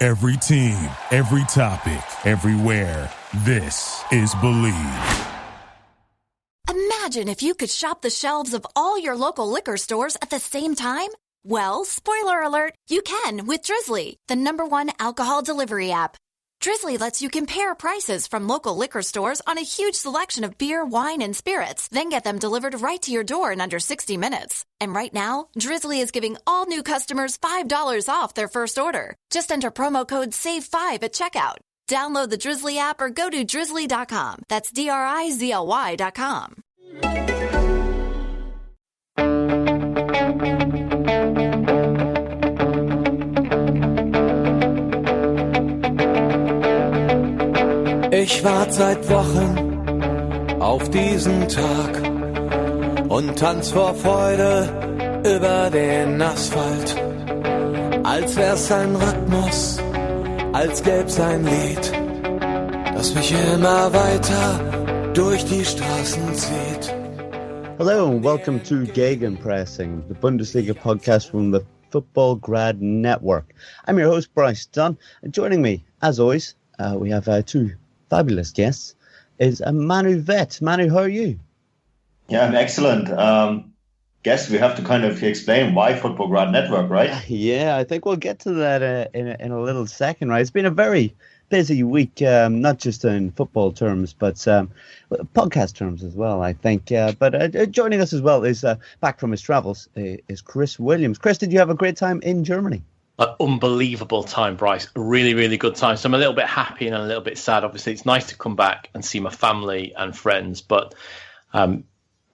Every team, every topic, everywhere. This is Believe. Imagine if you could shop the shelves of all your local liquor stores at the same time. Well, spoiler alert, you can with Drizzly, the #1 alcohol delivery app. Drizzly lets you compare prices from local liquor stores on a huge selection of beer, wine, and spirits, then get them delivered right to your door in under 60 minutes. And right now, Drizzly is giving all new customers $5 off their first order. Just enter promo code SAVE5 at checkout. Download the Drizzly app or go to drizzly.com. That's DRIZLY.com. Ich warte seit Wochen auf diesen Tag und tanz vor Freude über den Asphalt. Als wär's ein Rhythmus, als gäb's ein Lied, das mich immer weiter durch die Straßen zieht. Hello and welcome to Gegenpressing, the Bundesliga podcast from the Football Grad Network. I'm your host, Bryce Dunn, and joining me, as always, we have two fabulous guests, is Manu Veth. Manu, how are you? Yeah, I'm excellent. Guess we have to kind of explain why Football Grad Network, right? Yeah, I think we'll get to that in a little second, right? It's been a very busy week, not just in football terms, but podcast terms as well, I think. But joining us as well is, back from his travels, is Chris Williams. Chris, did you have a great time in Germany? An unbelievable time, Bryce. A really, really good time. So I'm a little bit happy and a little bit sad. Obviously, it's nice to come back and see my family and friends, but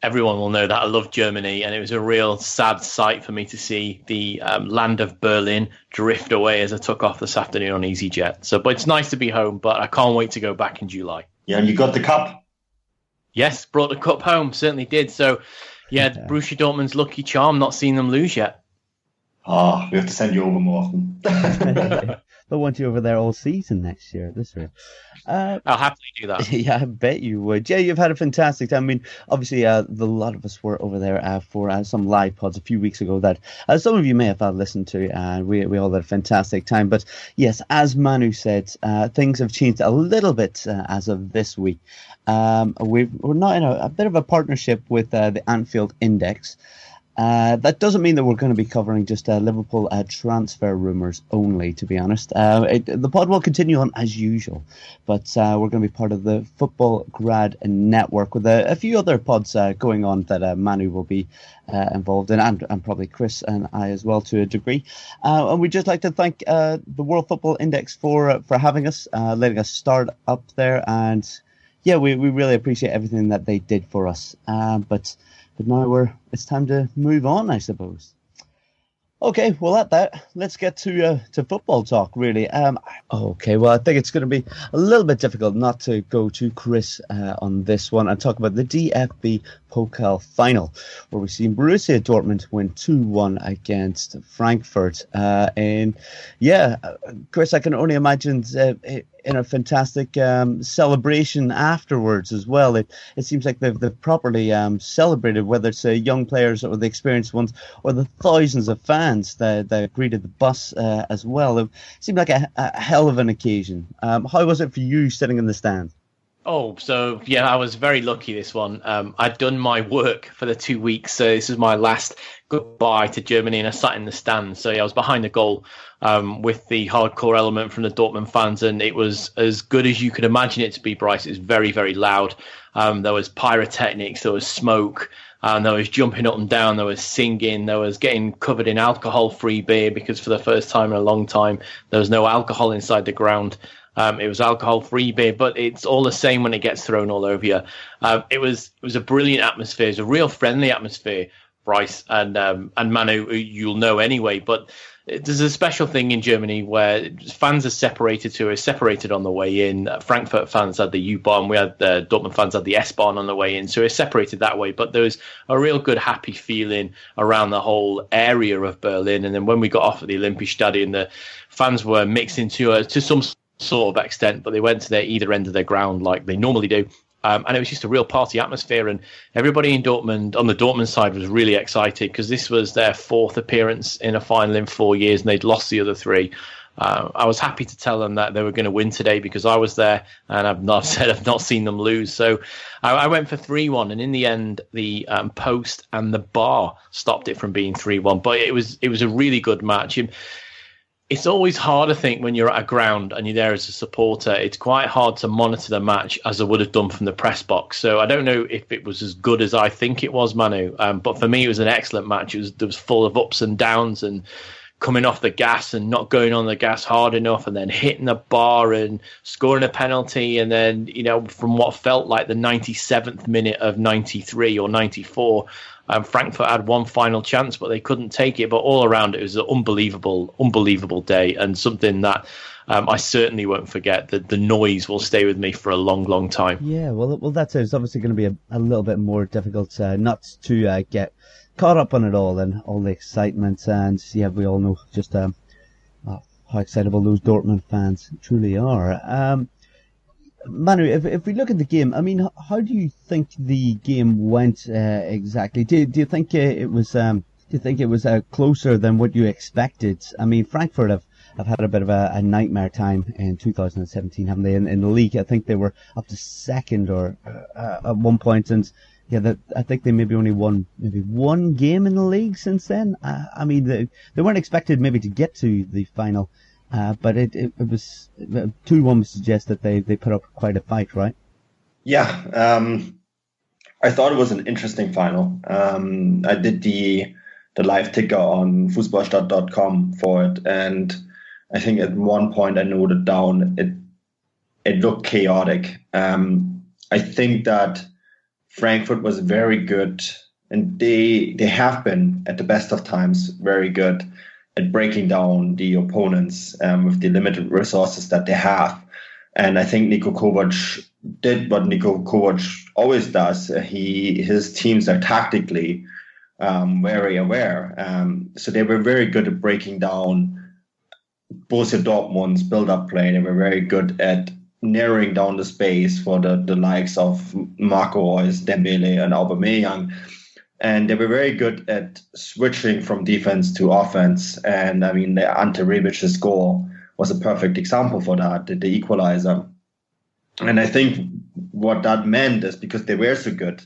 everyone will know that I love Germany, and it was a real sad sight for me to see the land of Berlin drift away as I took off this afternoon on EasyJet. But it's nice to be home, but I can't wait to go back in July. Yeah, and you got the cup? Yes, brought the cup home, certainly did. So, yeah, Borussia Dortmund's lucky charm, not seeing them lose yet. Oh, we have to send you over more often. They'll want you over there all season next year, this year. I'll happily do that. Yeah, I bet you would. Yeah, you've had a fantastic time. I mean, obviously, a lot of us were over there for some live pods a few weeks ago that some of you may have listened to, and we all had a fantastic time. But yes, as Manu said, things have changed a little bit as of this week. We're not in a bit of a partnership with the Anfield Index. That doesn't mean that we're going to be covering just Liverpool transfer rumours only, to be honest. The pod will continue on as usual, but we're going to be part of the Football Grad Network with a few other pods going on that Manu will be involved in, and probably Chris and I as well to a degree. And we'd just like to thank the World Football Index for having us, letting us start up there. And yeah, we really appreciate everything that they did for us. But now it's time to move on, I suppose. Okay, well, at that, let's get to football talk, really. Okay, well, I think it's going to be a little bit difficult not to go to Chris on this one and talk about the DFB Pokal final, where we've seen Borussia Dortmund win 2-1 against Frankfurt. And yeah, Chris, I can only imagine in a fantastic celebration afterwards as well. It seems like they've properly celebrated, whether it's young players or the experienced ones or the thousands of fans that greeted the bus as well. It seemed like a hell of an occasion. How was it for you sitting in the stand? Oh, so yeah, I was very lucky this one. I'd done my work for the 2 weeks, so this is my last goodbye to Germany, and I sat in the stand. So yeah, I was behind the goal with the hardcore element from the Dortmund fans, and it was as good as you could imagine it to be, Bryce. It was very, very loud. There was pyrotechnics, there was smoke, there was jumping up and down, there was singing, there was getting covered in alcohol-free beer, because for the first time in a long time, there was no alcohol inside the ground. It was alcohol-free beer, but it's all the same when it gets thrown all over you. It was a brilliant atmosphere. It was a real friendly atmosphere, Bryce, and Manu, you'll know anyway. But there's a special thing in Germany where fans are separated on the way in. Frankfurt fans had the U-Bahn. We had the Dortmund fans had the S-Bahn on the way in. So it's separated that way. But there was a real good, happy feeling around the whole area of Berlin. And then when we got off at the Olympiastadion, the fans were mixed into to some sort of extent, but they went to either end of their ground like they normally do. And it was just a real party atmosphere, and everybody in Dortmund, on the Dortmund side, was really excited because this was their fourth appearance in a final in 4 years, and they'd lost the other three. I was happy to tell them that they were going to win today because I was there, and I've not seen them lose. So I went for 3-1, and in the end, the post and the bar stopped it from being 3-1. But it was a really good match. It's always hard, I think, when you're at a ground and you're there as a supporter. It's quite hard to monitor the match as I would have done from the press box. So I don't know if it was as good as I think it was, Manu. But for me, it was an excellent match. It was full of ups and downs and coming off the gas and not going on the gas hard enough, and then hitting the bar and scoring a penalty. And then, from what felt like the 97th minute of 93 or 94, Frankfurt had one final chance, but they couldn't take it. But all around, it was an unbelievable day, and something that I certainly won't forget. The noise will stay with me for a long, long time. Yeah, well, that's it. It's obviously going to be a little bit more difficult not to get caught up on it all and all the excitement. And yeah, we all know just how excitable those Dortmund fans truly are. Manu, if we look at the game, I mean, how do you think the game went exactly? Do you think it was closer than what you expected? I mean, Frankfurt have had a bit of a nightmare time in 2017, haven't they? In the league, I think they were up to second or at one point, and yeah, I think they maybe only won one game in the league since then. I mean, they weren't expected maybe to get to the final. But it was 2-1 would suggest that they put up quite a fight, right? Yeah, I thought it was an interesting final. I did the live ticker on fußballstadt.com for it, and I think at one point I noted down it looked chaotic. I think that Frankfurt was very good, and they have been at the best of times very good at breaking down the opponents with the limited resources that they have. And I think Niko Kovac did what Niko Kovac always does. His teams are tactically very aware. So they were very good at breaking down Borussia Dortmund's build-up play. They were very good at narrowing down the space for the likes of Marco Reus, Dembele, and Aubameyang. And they were very good at switching from defense to offense. And I mean, Ante Rebic's goal was a perfect example for that, the equalizer. And I think what that meant is because they were so good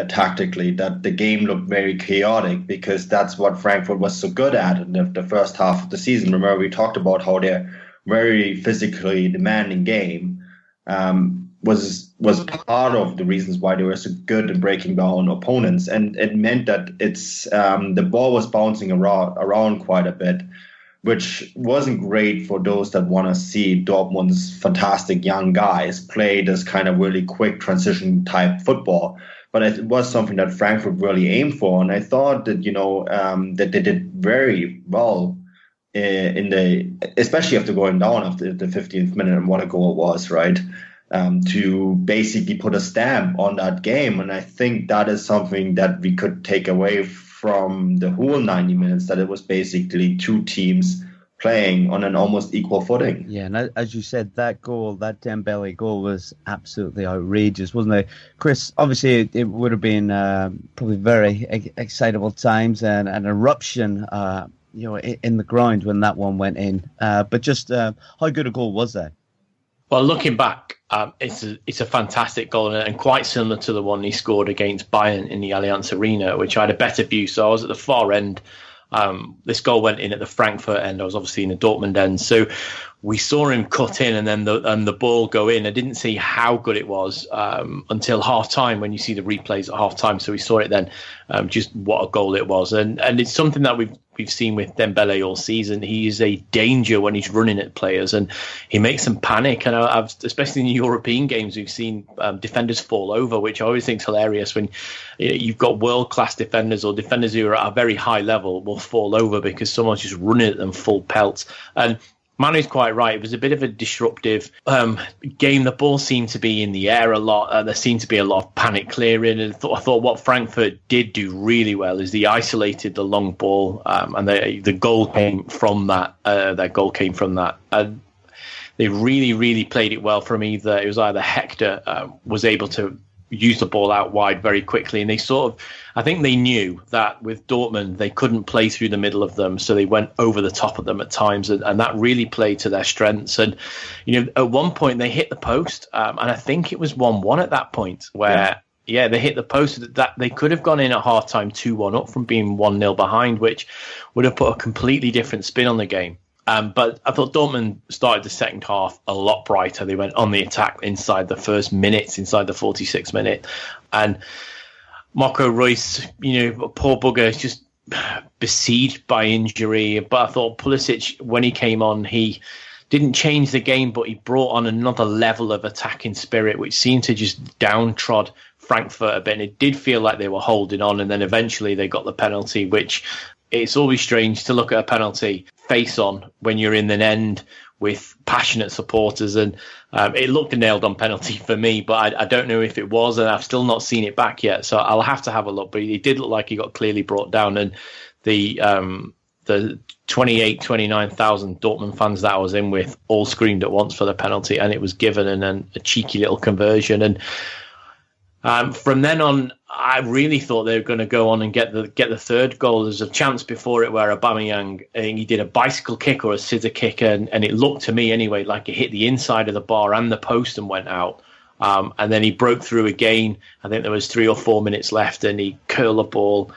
tactically, that the game looked very chaotic, because that's what Frankfurt was so good at in the first half of the season. Remember, we talked about how they're very physically demanding game. Was part of the reasons why they were so good at breaking down opponents, and it meant that it's the ball was bouncing around quite a bit, which wasn't great for those that want to see Dortmund's fantastic young guys play this kind of really quick transition type football. But it was something that Frankfurt really aimed for, and I thought that that they did very well especially after going down after the 15th minute, and what a goal it was, right? To basically put a stamp on that game. And I think that is something that we could take away from the whole 90 minutes, that it was basically two teams playing on an almost equal footing. Yeah, and as you said, that Dembele goal was absolutely outrageous, wasn't it? Chris, obviously it would have been probably very excitable times and an eruption in the ground when that one went in. But just how good a goal was that? Well, looking back, it's a fantastic goal, and quite similar to the one he scored against Bayern in the Allianz Arena, which I had a better view. So I was at the far end. This goal went in at the Frankfurt end. I was obviously in the Dortmund end. So we saw him cut in and then the ball go in. I didn't see how good it was until half-time, when you see the replays at half-time. So we saw it then, just what a goal it was. And it's something that we've seen with Dembele all season. He is a danger when he's running at players, and he makes them panic. And I've, especially in the European games, we've seen defenders fall over, which I always think is hilarious when you've got world-class defenders or defenders who are at a very high level will fall over because someone's just running at them full pelt. And Manu's quite right. It was a bit of a disruptive game. The ball seemed to be in the air a lot. There seemed to be a lot of panic clearing. And I thought what Frankfurt did do really well is they isolated the long ball, and the goal came from that. Their goal came from that. They really, really played it well from it was either Hector was able to use the ball out wide very quickly. And I think they knew that with Dortmund, they couldn't play through the middle of them. So they went over the top of them at times. And that really played to their strengths. And, at one point they hit the post. And I think it was 1-1 at that point where, they hit the post. That they could have gone in at halftime 2-1 up from being 1-0 behind, which would have put a completely different spin on the game. But I thought Dortmund started the second half a lot brighter. They went on the attack inside the first minutes, inside the 46th minute. And Marco Reus, poor bugger, is just besieged by injury. But I thought Pulisic, when he came on, he didn't change the game, but he brought on another level of attacking spirit, which seemed to just downtrod Frankfurt a bit. And it did feel like they were holding on. And then eventually they got the penalty, which it's always strange to look at a penalty face on when you're in the end with passionate supporters. And it looked a nailed on penalty for me, but I don't know if it was, and I've still not seen it back yet. So I'll have to have a look, but it did look like he got clearly brought down. And the 29,000 Dortmund fans that I was in with all screamed at once for the penalty, and it was given, and then a cheeky little conversion. And from then on, I really thought they were going to go on and get the third goal. There's a chance before it where Aubameyang, I think he did a bicycle kick or a scissor kick, and it looked to me anyway like it hit the inside of the bar and the post and went out. And then he broke through again. I think there was 3 or 4 minutes left, and he curled about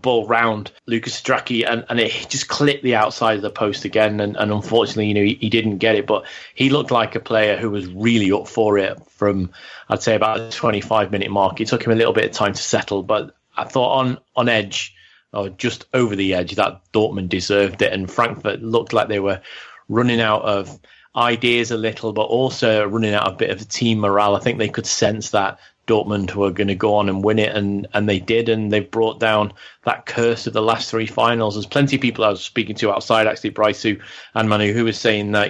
ball round Lucas Strachey, and it just clipped the outside of the post again. And unfortunately, he didn't get it. But he looked like a player who was really up for it from, I'd say, about the 25-minute mark. It took him a little bit of time to settle, but I thought on edge, or just over the edge, that Dortmund deserved it. And Frankfurt looked like they were running out of ideas a little, but also running out of a bit of team morale. I think they could sense that Dortmund were going to go on and win it, and they did, and they've brought down that curse of the last 3 finals. There's plenty of people I was speaking to outside, actually, Bryce and Manu, who was saying that,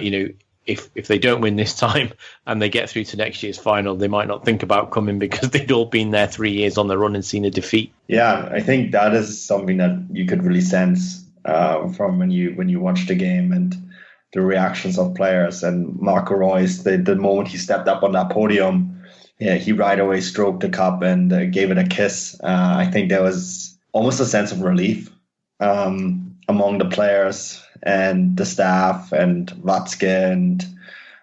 if they don't win this time and they get through to next year's final, they might not think about coming because they'd all been there 3 years on the run and seen a defeat. Yeah, I think that is something that you could really sense from when you watch the game and the reactions of players. And Marco Reus, the moment he stepped up on that podium, he right away stroked the cup and gave it a kiss. I think there was almost a sense of relief among the players and the staff and Watzke and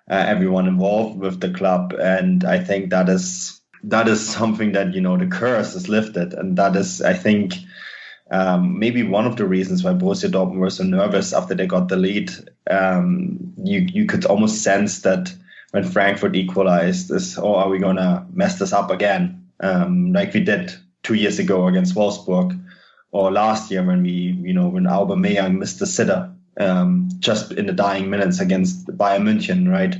everyone involved with the club. And I think that is something that, the curse is lifted. And that is, I think, maybe one of the reasons why Borussia Dortmund were so nervous after they got the lead. You could almost sense that when Frankfurt equalized, are we going to mess this up again? Like we did 2 years ago against Wolfsburg, or last year when when Aubameyang missed the sitter just in the dying minutes against Bayern München, right?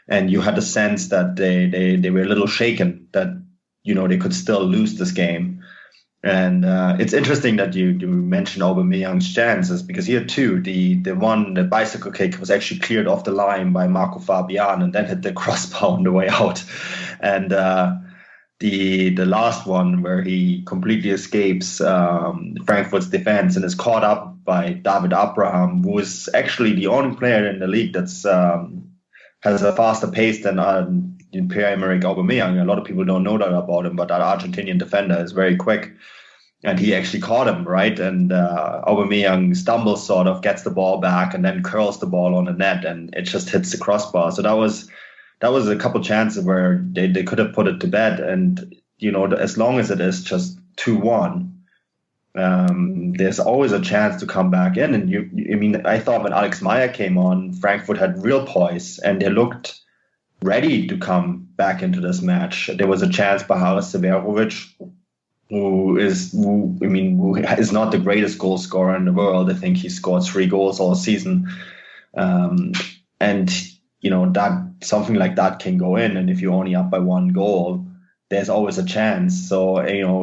And you had a sense that they were a little shaken that, they could still lose this game. And it's interesting that you mentioned Aubameyang's chances, because here too, the bicycle kick was actually cleared off the line by Marco Fabian and then hit the crossbar on the way out. And the last one where he completely escapes Frankfurt's defense and is caught up by David Abraham, who is actually the only player in the league that's has a faster pace than Pierre-Emerick Aubameyang. A lot of people don't know that about him, but that Argentinian defender is very quick. And he actually caught him, right? And Aubameyang stumbles, sort of, gets the ball back, and then curls the ball on the net, and it just hits the crossbar. So that was a couple chances where they could have put it to bed. And, as long as it is just 2-1, there's always a chance to come back in. And I thought when Alex Meyer came on, Frankfurt had real poise, and they looked ready to come back into this match. There was a chance by Haris Severovic, who is not the greatest goal scorer in the world. I think he scored 3 goals all season. That something like that can go in. And if you're only up by 1 goal, there's always a chance. So,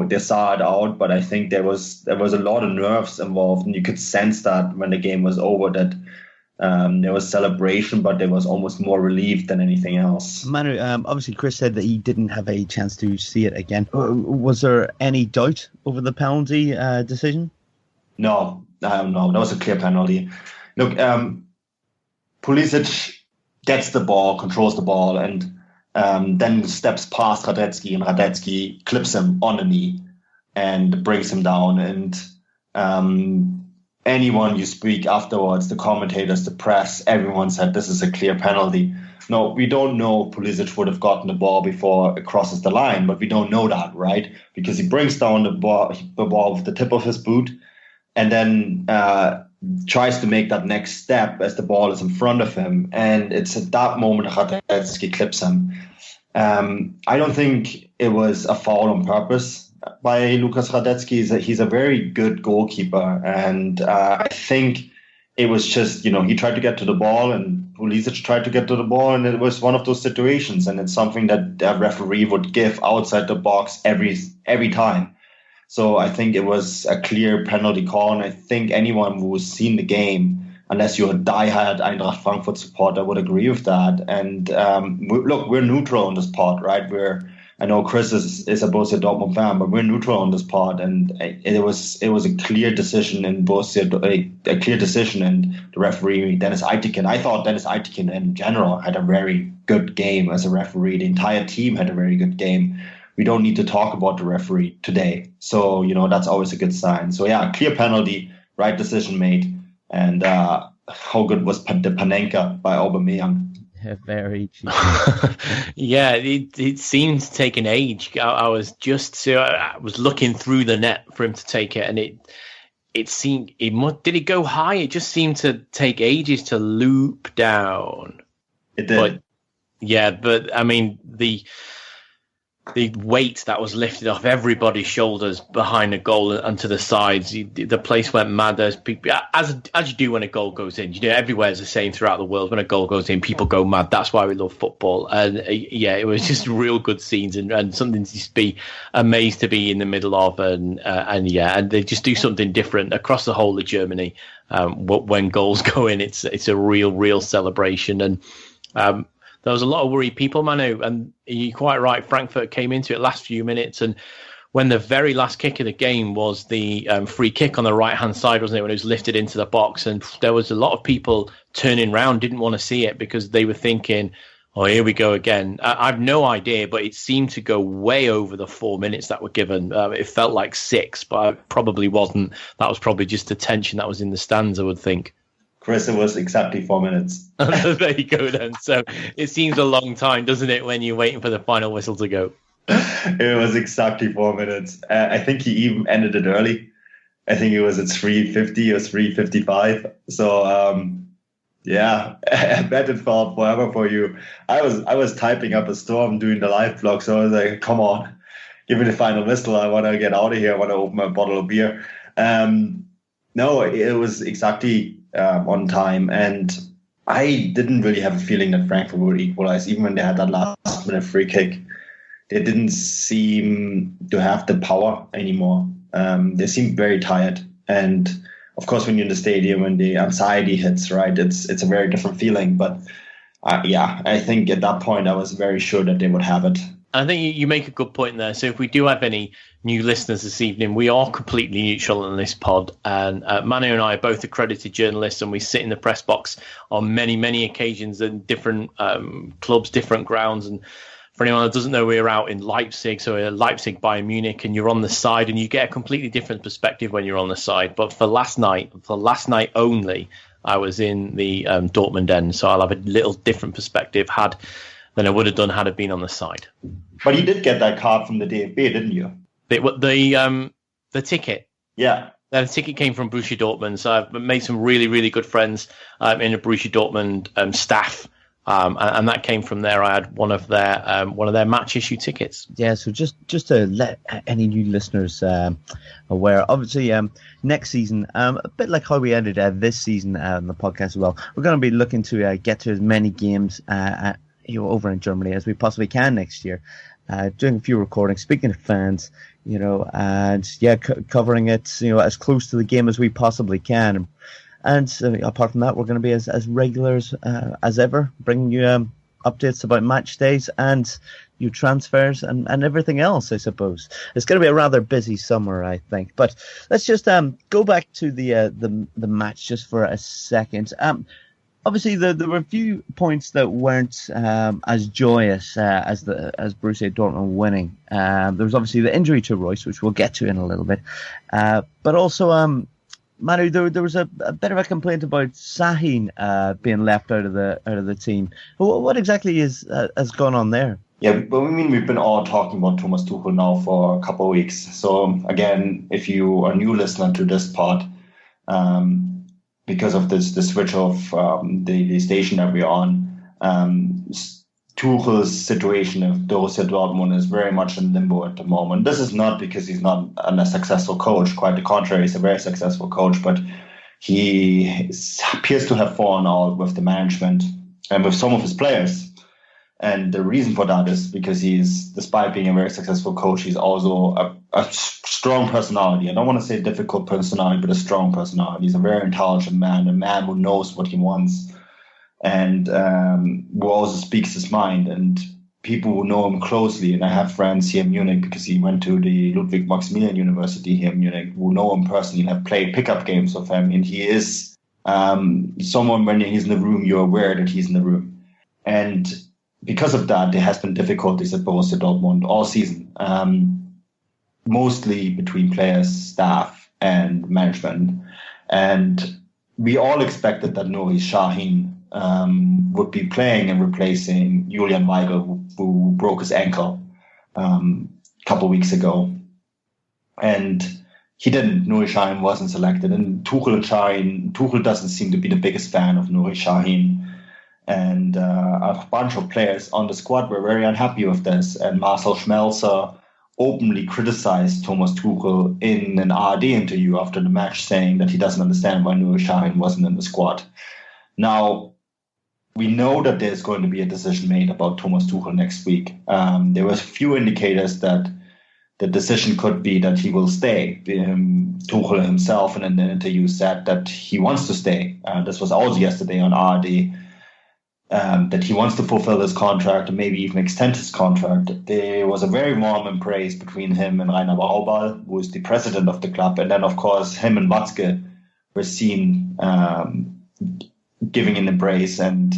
they saw it out, but I think there was a lot of nerves involved, and you could sense that when the game was over, that there was celebration, but there was almost more relief than anything else. Manu, obviously Chris said that he didn't have a chance to see it again. Was there any doubt over the penalty decision? No, that was a clear penalty. Look, Pulisic gets the ball, controls the ball, and then steps past Radetzky, and Radetzky clips him on the knee and brings him down. And anyone you speak afterwards, the commentators, the press, everyone said this is a clear penalty. No, we don't know Pulisic would have gotten the ball before it crosses the line, but we don't know that, right? Because he brings down the ball with the tip of his boot and then tries to make that next step as the ball is in front of him. And it's at that moment Radetzky clips him. I don't think it was a foul on purpose by Lukas Radetzky. He's a very good goalkeeper. And I think it was just, he tried to get to the ball and Pulisic tried to get to the ball. And it was one of those situations. And it's something that a referee would give outside the box every time. So I think it was a clear penalty call. And I think anyone who's seen the game, unless you're a diehard Eintracht Frankfurt supporter, would agree with that. And look, we're neutral on this pod, right? I know Chris is a Borussia Dortmund fan, but we're neutral on this pod. And it was a clear decision in Borussia, a clear decision, and the referee, Dennis Eitekin. I thought Dennis Eitekin in general had a very good game as a referee. The entire team had a very good game. We don't need to talk about the referee today. So, that's always a good sign. So, yeah, clear penalty, right decision made. And how good was the Panenka by Aubameyang? Yeah, very cheap. Yeah, it seemed to take an age. I was looking through the net for him to take it, and it seemed did it go high? It just seemed to take ages to loop down. It did. But I mean the weight that was lifted off everybody's shoulders behind the goal and to the sides, the place went mad. There's people, as you do when a goal goes in. Everywhere's the same throughout the world. When a goal goes in, people go mad. That's why we love football. And it was just real good scenes and something to just be amazed to be in the middle of. And they just do something different across the whole of Germany. When goals go in, it's a real celebration. And there was a lot of worried people, Manu, and you're quite right. Frankfurt came into it last few minutes, and when the very last kick of the game was the free kick on the right-hand side, wasn't it, when it was lifted into the box, and there was a lot of people turning around, didn't want to see it because they were thinking, oh, here we go again. I've no idea, but it seemed to go way over the 4 minutes that were given. It felt like 6, but it probably wasn't. That was probably just the tension that was in the stands, I would think. Chris, it was exactly 4 minutes. There you go then. So it seems a long time, doesn't it, when you're waiting for the final whistle to go? It was exactly 4 minutes. I think he even ended it early. I think it was at 3:50 or 3:55. So, I bet it felt forever for you. I was typing up a storm doing the live blog, so I was like, come on, give me the final whistle. I want to get out of here. I want to open my bottle of beer. No, it was exactly on time, and I didn't really have a feeling that Frankfurt would equalize, even when they had that last-minute free kick. They didn't seem to have the power anymore. They seemed very tired, and of course, when you're in the stadium and the anxiety hits, right, it's a very different feeling. But I think at that point I was very sure that they would have it. I think you make a good point there. So if we do have any new listeners this evening, we are completely neutral on this pod. And Manu and I are both accredited journalists, and we sit in the press box on many, many occasions in different clubs, different grounds. And for anyone that doesn't know, we're out in Leipzig, so we're Leipzig, Bayern Munich, and you're on the side, and you get a completely different perspective when you're on the side. But for last night only, I was in the Dortmund end, so I'll have a little different perspective than I would have done had it been on the side. But you did get that card from the DFB, didn't you? The ticket. Yeah. The ticket came from Borussia Dortmund, so I've made some really, really good friends in the Borussia Dortmund staff, and that came from there. I had one of their match issue tickets. Yeah, so just to let any new listeners aware, obviously next season, a bit like how we ended this season on the podcast as well, we're going to be looking to get to as many games over in Germany as we possibly can next year, doing a few recordings, speaking to fans, and covering it, as close to the game as we possibly can. And apart from that, we're going to be as regular as ever, bringing you updates about match days and new transfers and everything else, I suppose. It's going to be a rather busy summer, I think. But let's just go back to the match just for a second. obviously there were a few points that weren't as joyous as Borussia Dortmund winning. There was obviously the injury to Royce, which we'll get to in a little bit, but also Manu, there was a bit of a complaint about Sahin being left out of the team. What exactly has gone on there? Yeah, but we've been all talking about Thomas Tuchel now for a couple of weeks. So again, if you are a new listener to this pod, because of the switch of the station that we're on, Tuchel's situation of Borussia Dortmund is very much in limbo at the moment. This is not because he's not a successful coach. Quite the contrary, he's a very successful coach, but he appears to have fallen out with the management and with some of his players. And the reason for that is because despite being a very successful coach, he's also a strong personality. I don't want to say difficult personality, but a strong personality. He's a very intelligent man, a man who knows what he wants, and who also speaks his mind. And people who know him closely, and I have friends here in Munich because he went to the Ludwig Maximilian University here in Munich, who know him personally and have played pickup games with him. And he is someone, when he's in the room, you're aware that he's in the room. And because of that, there has been difficulties at Borussia Dortmund all season, mostly between players, staff, and management. And we all expected that Nuri Sahin would be playing and replacing Julian Weigl, who broke his ankle a couple of weeks ago. And he didn't. Nuri Sahin wasn't selected. And Tuchel doesn't seem to be the biggest fan of Nuri Sahin. And a bunch of players on the squad were very unhappy with this. And Marcel Schmelzer openly criticized Thomas Tuchel in an ARD interview after the match, saying that he doesn't understand why Nuri Sahin wasn't in the squad. Now, we know that there's going to be a decision made about Thomas Tuchel next week. There were a few indicators that the decision could be that he will stay. Tuchel himself in an interview said that he wants to stay. This was also yesterday on ARD. That he wants to fulfill his contract and maybe even extend his contract. There was a very warm embrace between him and Rainer Baubal, who is the president of the club. And then, of course, him and Watzke were seen giving an embrace and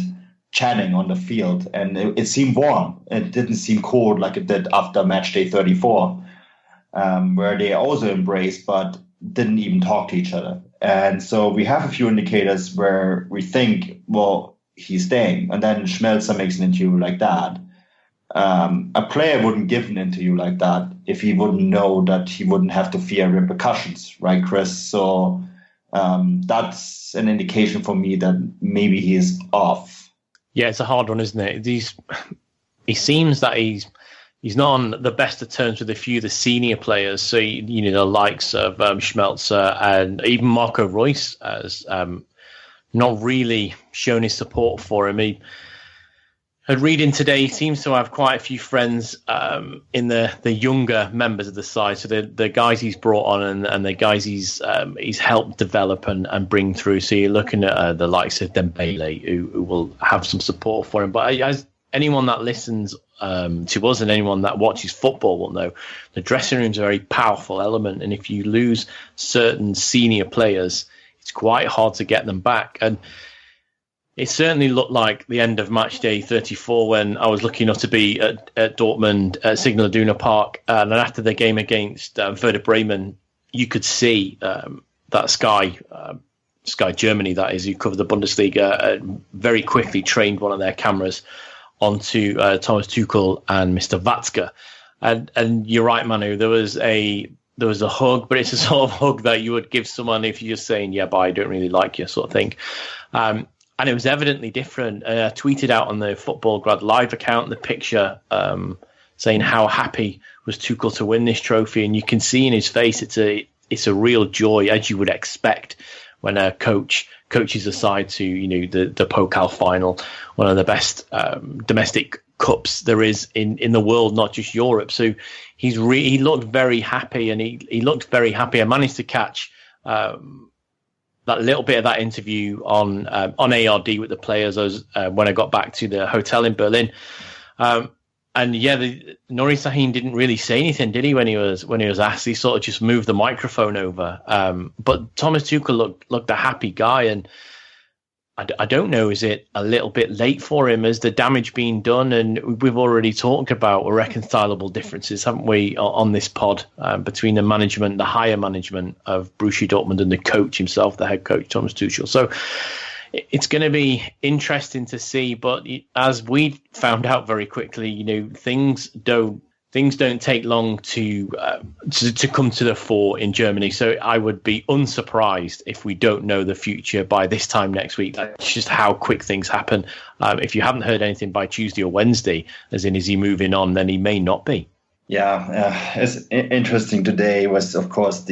chatting on the field. And it seemed warm. It didn't seem cold like it did after match day 34, where they also embraced but didn't even talk to each other. And so we have a few indicators where we think, well, he's staying. And then Schmelzer makes an interview like that. A player wouldn't give an interview like that if he wouldn't know that he wouldn't have to fear repercussions, right, Chris? So that's an indication for me that maybe he is off. Yeah, it's a hard one, isn't it? He seems that he's not on the best of terms with a few of the senior players. So, the likes of Schmelzer and even Marco Reus as not really shown his support for him. He had reading today, he seems to have quite a few friends in the younger members of the side. So the guys he's brought on and the guys he's helped develop and bring through. So you're looking at the likes of Dembele, who will have some support for him. But as anyone that listens to us and anyone that watches football will know, the dressing room is a very powerful element. And if you lose certain senior players, it's quite hard to get them back. And it certainly looked like the end of match day 34 when I was lucky enough to be at Dortmund at Signal Iduna Park. And then after the game against Werder Bremen, you could see that Sky Germany, that is, who covered the Bundesliga, very quickly trained one of their cameras onto Thomas Tuchel and Mr. Watzke. And you're right, Manu, there was a hug, but it's a sort of hug that you would give someone if you're just saying, yeah, but I don't really like you, sort of thing. And it was evidently different. I tweeted out on the Football Grad Live account the picture saying how happy was Tuchel to win this trophy. And you can see in his face it's a real joy, as you would expect when a coach coaches a side to the Pokal final, one of the best domestic cups there is in the world, not just Europe. So he looked very happy, and he looked very happy. I managed to catch that little bit of that interview on ARD with the players when I got back to the hotel in Berlin. And yeah, Nuri Sahin didn't really say anything, did he? When he was asked, he sort of just moved the microphone over. But Thomas Tuchel looked a happy guy, and I don't know, is it a little bit late for him? Has the damage been done? And we've already talked about irreconcilable differences, haven't we, on this pod between the management, the higher management of Borussia Dortmund and the coach himself, the head coach, Thomas Tuchel. So it's going to be interesting to see. But as we found out very quickly, things don't take long to come to the fore in Germany. So I would be unsurprised if we don't know the future by this time next week. That's just how quick things happen. If you haven't heard anything by Tuesday or Wednesday, as in is he moving on, then he may not be. Yeah, it's interesting. Today was, of course,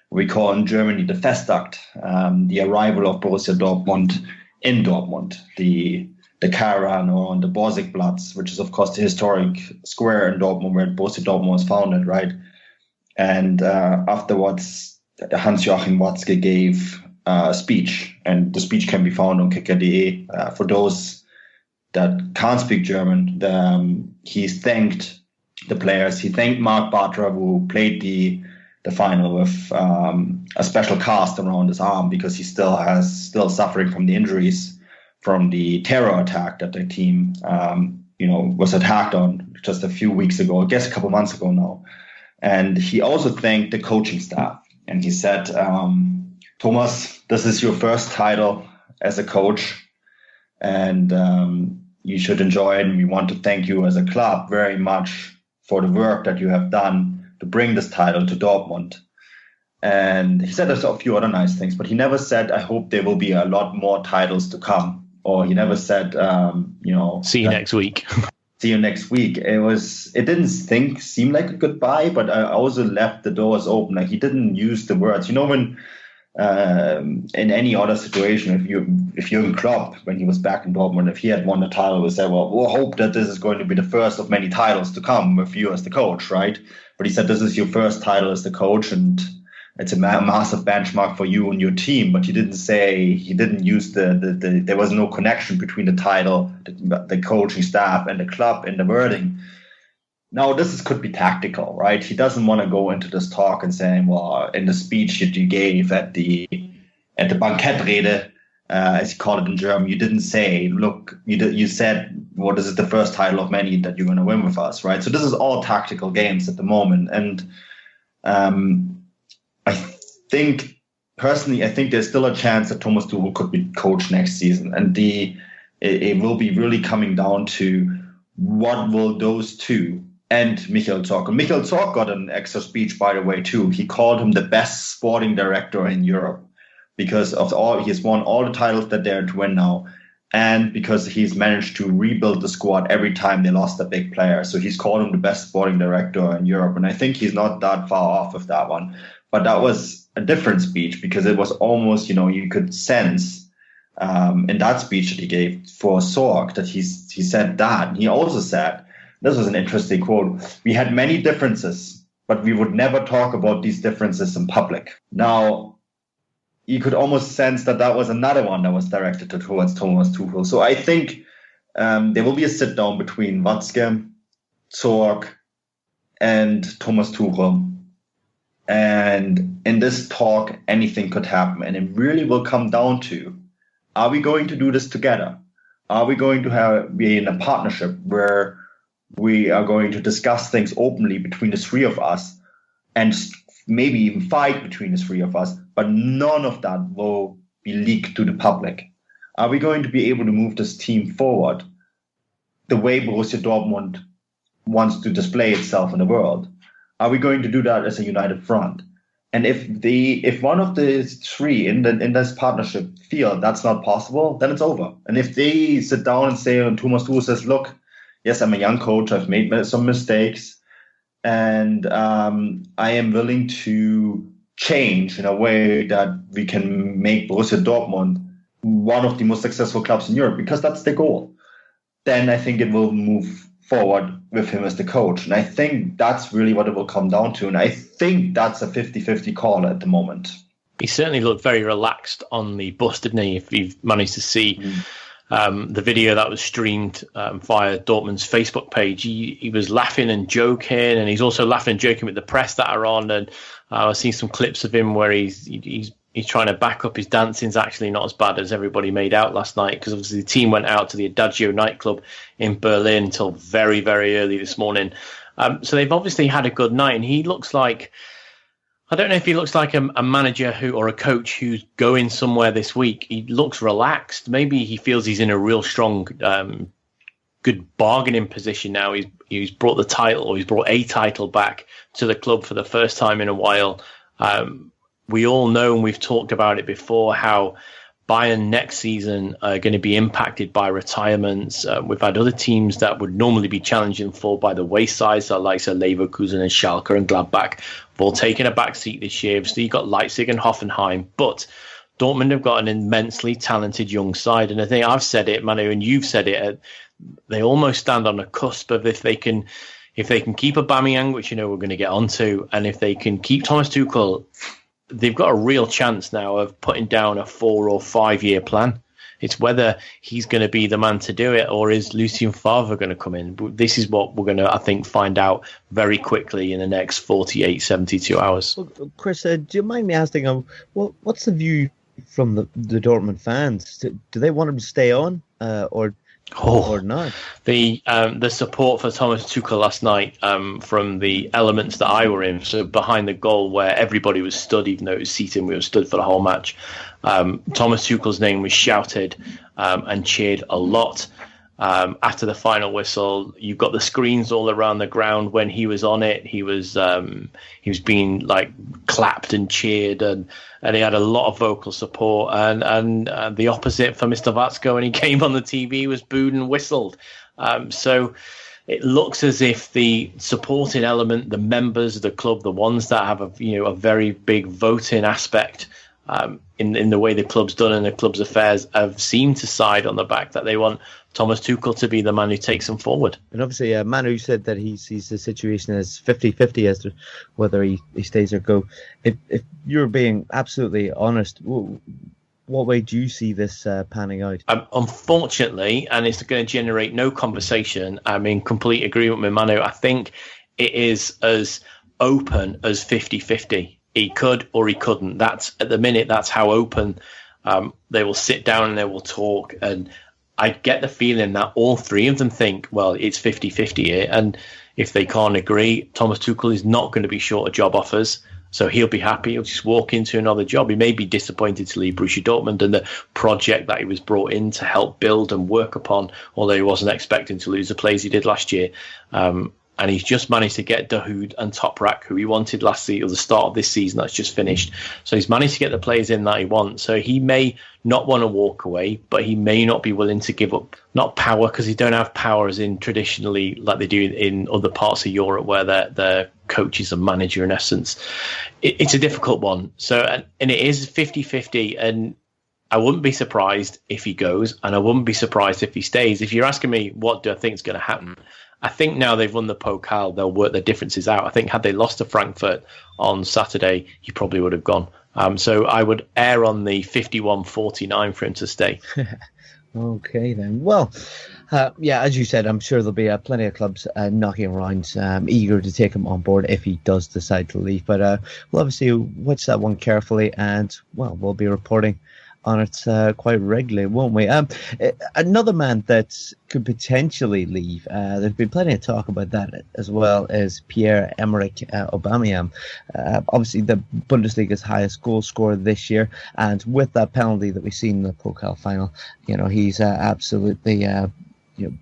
we call in Germany the Festakt, the arrival of Borussia Dortmund in Dortmund, the Caravan, or on the Borsigplatz, which is, of course, the historic square in Dortmund where Borussia Dortmund was founded, right? And afterwards, Hans-Joachim Watzke gave a speech, and the speech can be found on kicker.de. For those that can't speak German, he thanked the players. He thanked Marc Bartra, who played the final with a special cast around his arm because he still suffering from the injuries from the terror attack that the team, was attacked on just a few weeks ago, I guess a couple months ago now. And he also thanked the coaching staff. And he said, Thomas, this is your first title as a coach, and you should enjoy it. And we want to thank you as a club very much for the work that you have done to bring this title to Dortmund. And he said there's a few other nice things, but he never said, I hope there will be a lot more titles to come. Or he never said, see you next week. See you next week. It didn't seem like a goodbye, but I also left the doors open. Like, he didn't use the words. When in any other situation, if Jürgen Klopp, when he was back in Dortmund, if he had won the title, would say, well, we'll hope that this is going to be the first of many titles to come with you as the coach, right? But he said, this is your first title as the coach, and it's a massive benchmark for you and your team. But he didn't use there was no connection between the title, the coaching staff, and the club in the wording. Now, could be tactical, right? He doesn't want to go into this talk and saying, well, in the speech that you gave at the Bankettrede, as you call it in German, you didn't say, look, you said, well, this is the first title of many that you're going to win with us, right? So this is all tactical games at the moment. And I think there's still a chance that Thomas Tuchel could be coach next season. And it will be really coming down to what will those two and Michael Zorc. And Michael Zorc got an extra speech, by the way, too. He called him the best sporting director in Europe because he's won all the titles that they're to win now. And because he's managed to rebuild the squad every time they lost a big player. So he's called him the best sporting director in Europe. And I think he's not that far off of that one. But that was a different speech because it was almost, you could sense in that speech that he gave for Zorc that he said that. And he also said, this was an interesting quote, we had many differences, but we would never talk about these differences in public. Now, you could almost sense that was another one that was directed towards Thomas Tuchel. So I think there will be a sit down between Watzke, Zorc, and Thomas Tuchel. And in this talk, anything could happen. And it really will come down to, are we going to do this together? Are we going to be in a partnership where we are going to discuss things openly between the three of us and maybe even fight between the three of us, but none of that will be leaked to the public? Are we going to be able to move this team forward the way Borussia Dortmund wants to display itself in the world? Are we going to do that as a united front? And if one of the three in this partnership feel that's not possible, then it's over. And if they sit down and say, and Thomas Tuchel says, look, yes, I'm a young coach, I've made some mistakes, and I am willing to change in a way that we can make Borussia Dortmund one of the most successful clubs in Europe, because that's the goal, then I think it will move forward with him as the coach. And I think that's really what it will come down to. And I think that's a 50-50 call at the moment. He certainly looked very relaxed on the bus, didn't he? If you've managed to see the video that was streamed via Dortmund's Facebook page, he was laughing and joking, and he's also laughing and joking with the press that are on. And I've seen some clips of him where he's he's trying to back up his dancing's actually not as bad as everybody made out last night, because obviously the team went out to the Adagio nightclub in Berlin until very, very early this morning. So they've obviously had a good night, and he looks like, I don't know if he looks like a manager or a coach who's going somewhere this week. He looks relaxed. Maybe he feels he's in a real strong, good bargaining position now. He's brought the title, or he's brought a title back to the club for the first time in a while. We all know, and we've talked about it before, how Bayern next season are going to be impacted by retirements. We've had other teams that would normally be challenging fall by the wayside, so like Leverkusen and Schalke and Gladbach, have all taken a back seat this year. So you've got Leipzig and Hoffenheim, but Dortmund have got an immensely talented young side. And I think I've said it, Manu, and you've said it, they almost stand on a cusp of if they can keep Aubameyang, which we're going to get onto, and if they can keep Thomas Tuchel, they've got a real chance now of putting down a 4 or 5 year plan. It's whether he's going to be the man to do it, or is Lucien Favre going to come in. This is what we're going to, I think, find out very quickly in the next 48, 72 hours. Well, Chris, do you mind me asking, what's the view from the Dortmund fans? Do they want him to stay on, or not? The support for Thomas Tuchel last night, from the elements that I were in, so behind the goal where everybody was stood, even though it was seating, we were stood for the whole match. Thomas Tuchel's name was shouted and cheered a lot. After the final whistle, you've got the screens all around the ground. When he was on it, he was being like clapped and cheered, and he had a lot of vocal support. And the opposite for Mr. Watzko, when he came on the TV, was booed and whistled. So it looks as if the supporting element, the members of the club, the ones that have a very big voting aspect in the way the club's done and the club's affairs, have seemed to side on the back that they want Thomas Tuchel to be the man who takes them forward. And obviously, Manu said that he sees the situation as 50-50 as to whether he stays or go. If you're being absolutely honest, what way do you see this panning out? Unfortunately, and it's going to generate no conversation, I'm in complete agreement with Manu. I think it is as open as 50-50. He could or he couldn't. At the minute, that's how open they will sit down and they will talk. And I get the feeling that all three of them think, well, it's 50-50 here. And if they can't agree, Thomas Tuchel is not going to be short of job offers. So he'll be happy. He'll just walk into another job. He may be disappointed to leave Borussia Dortmund and the project that he was brought in to help build and work upon, although he wasn't expecting to lose the players he did last year. And he's just managed to get Dahoud and Toprak, who he wanted last season, or the start of this season that's just finished. So he's managed to get the players in that he wants. So he may not want to walk away, but he may not be willing to give up, not power, because he don't have power as in traditionally like they do in other parts of Europe where their coach is a manager in essence. It's a difficult one. So, and it is 50-50, and I wouldn't be surprised if he goes, and I wouldn't be surprised if he stays. If you're asking me what do I think is going to happen, I think now they've won the Pokal, they'll work their differences out. I think had they lost to Frankfurt on Saturday, he probably would have gone. So I would err on the 51-49 for him to stay. Okay, then. Well, as you said, I'm sure there'll be plenty of clubs knocking around, eager to take him on board if he does decide to leave. But we'll obviously watch that one carefully, and, we'll be reporting on it quite regularly, won't we? Another man that could potentially leave, there's been plenty of talk about that as well, is Pierre-Emerick Aubameyang. Obviously the Bundesliga's highest goal scorer this year, and with that penalty that we've seen in the Pokal final, he's absolutely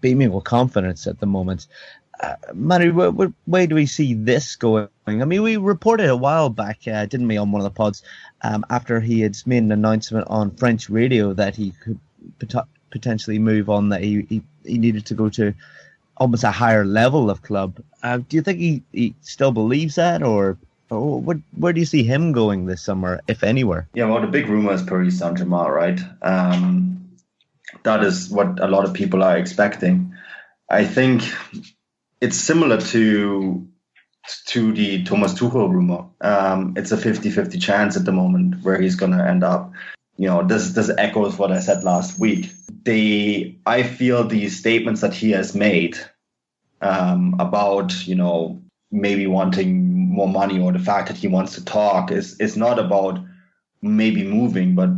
beaming with confidence at the moment. Manu, what way do we see this going? I mean, we reported a while back, didn't we, on one of the pods, after he had made an announcement on French radio that he could potentially move on, that he needed to go to almost a higher level of club. Do you think he still believes that, or where do you see him going this summer, if anywhere? Yeah, well, the big rumor is Paris Saint-Germain, right? That is what a lot of people are expecting. I think it's similar to the Thomas Tuchel rumor. It's a 50-50 chance at the moment where he's going to end up. This echoes what I said last week. I feel the statements that he has made about, maybe wanting more money, or the fact that he wants to talk is not about maybe moving, but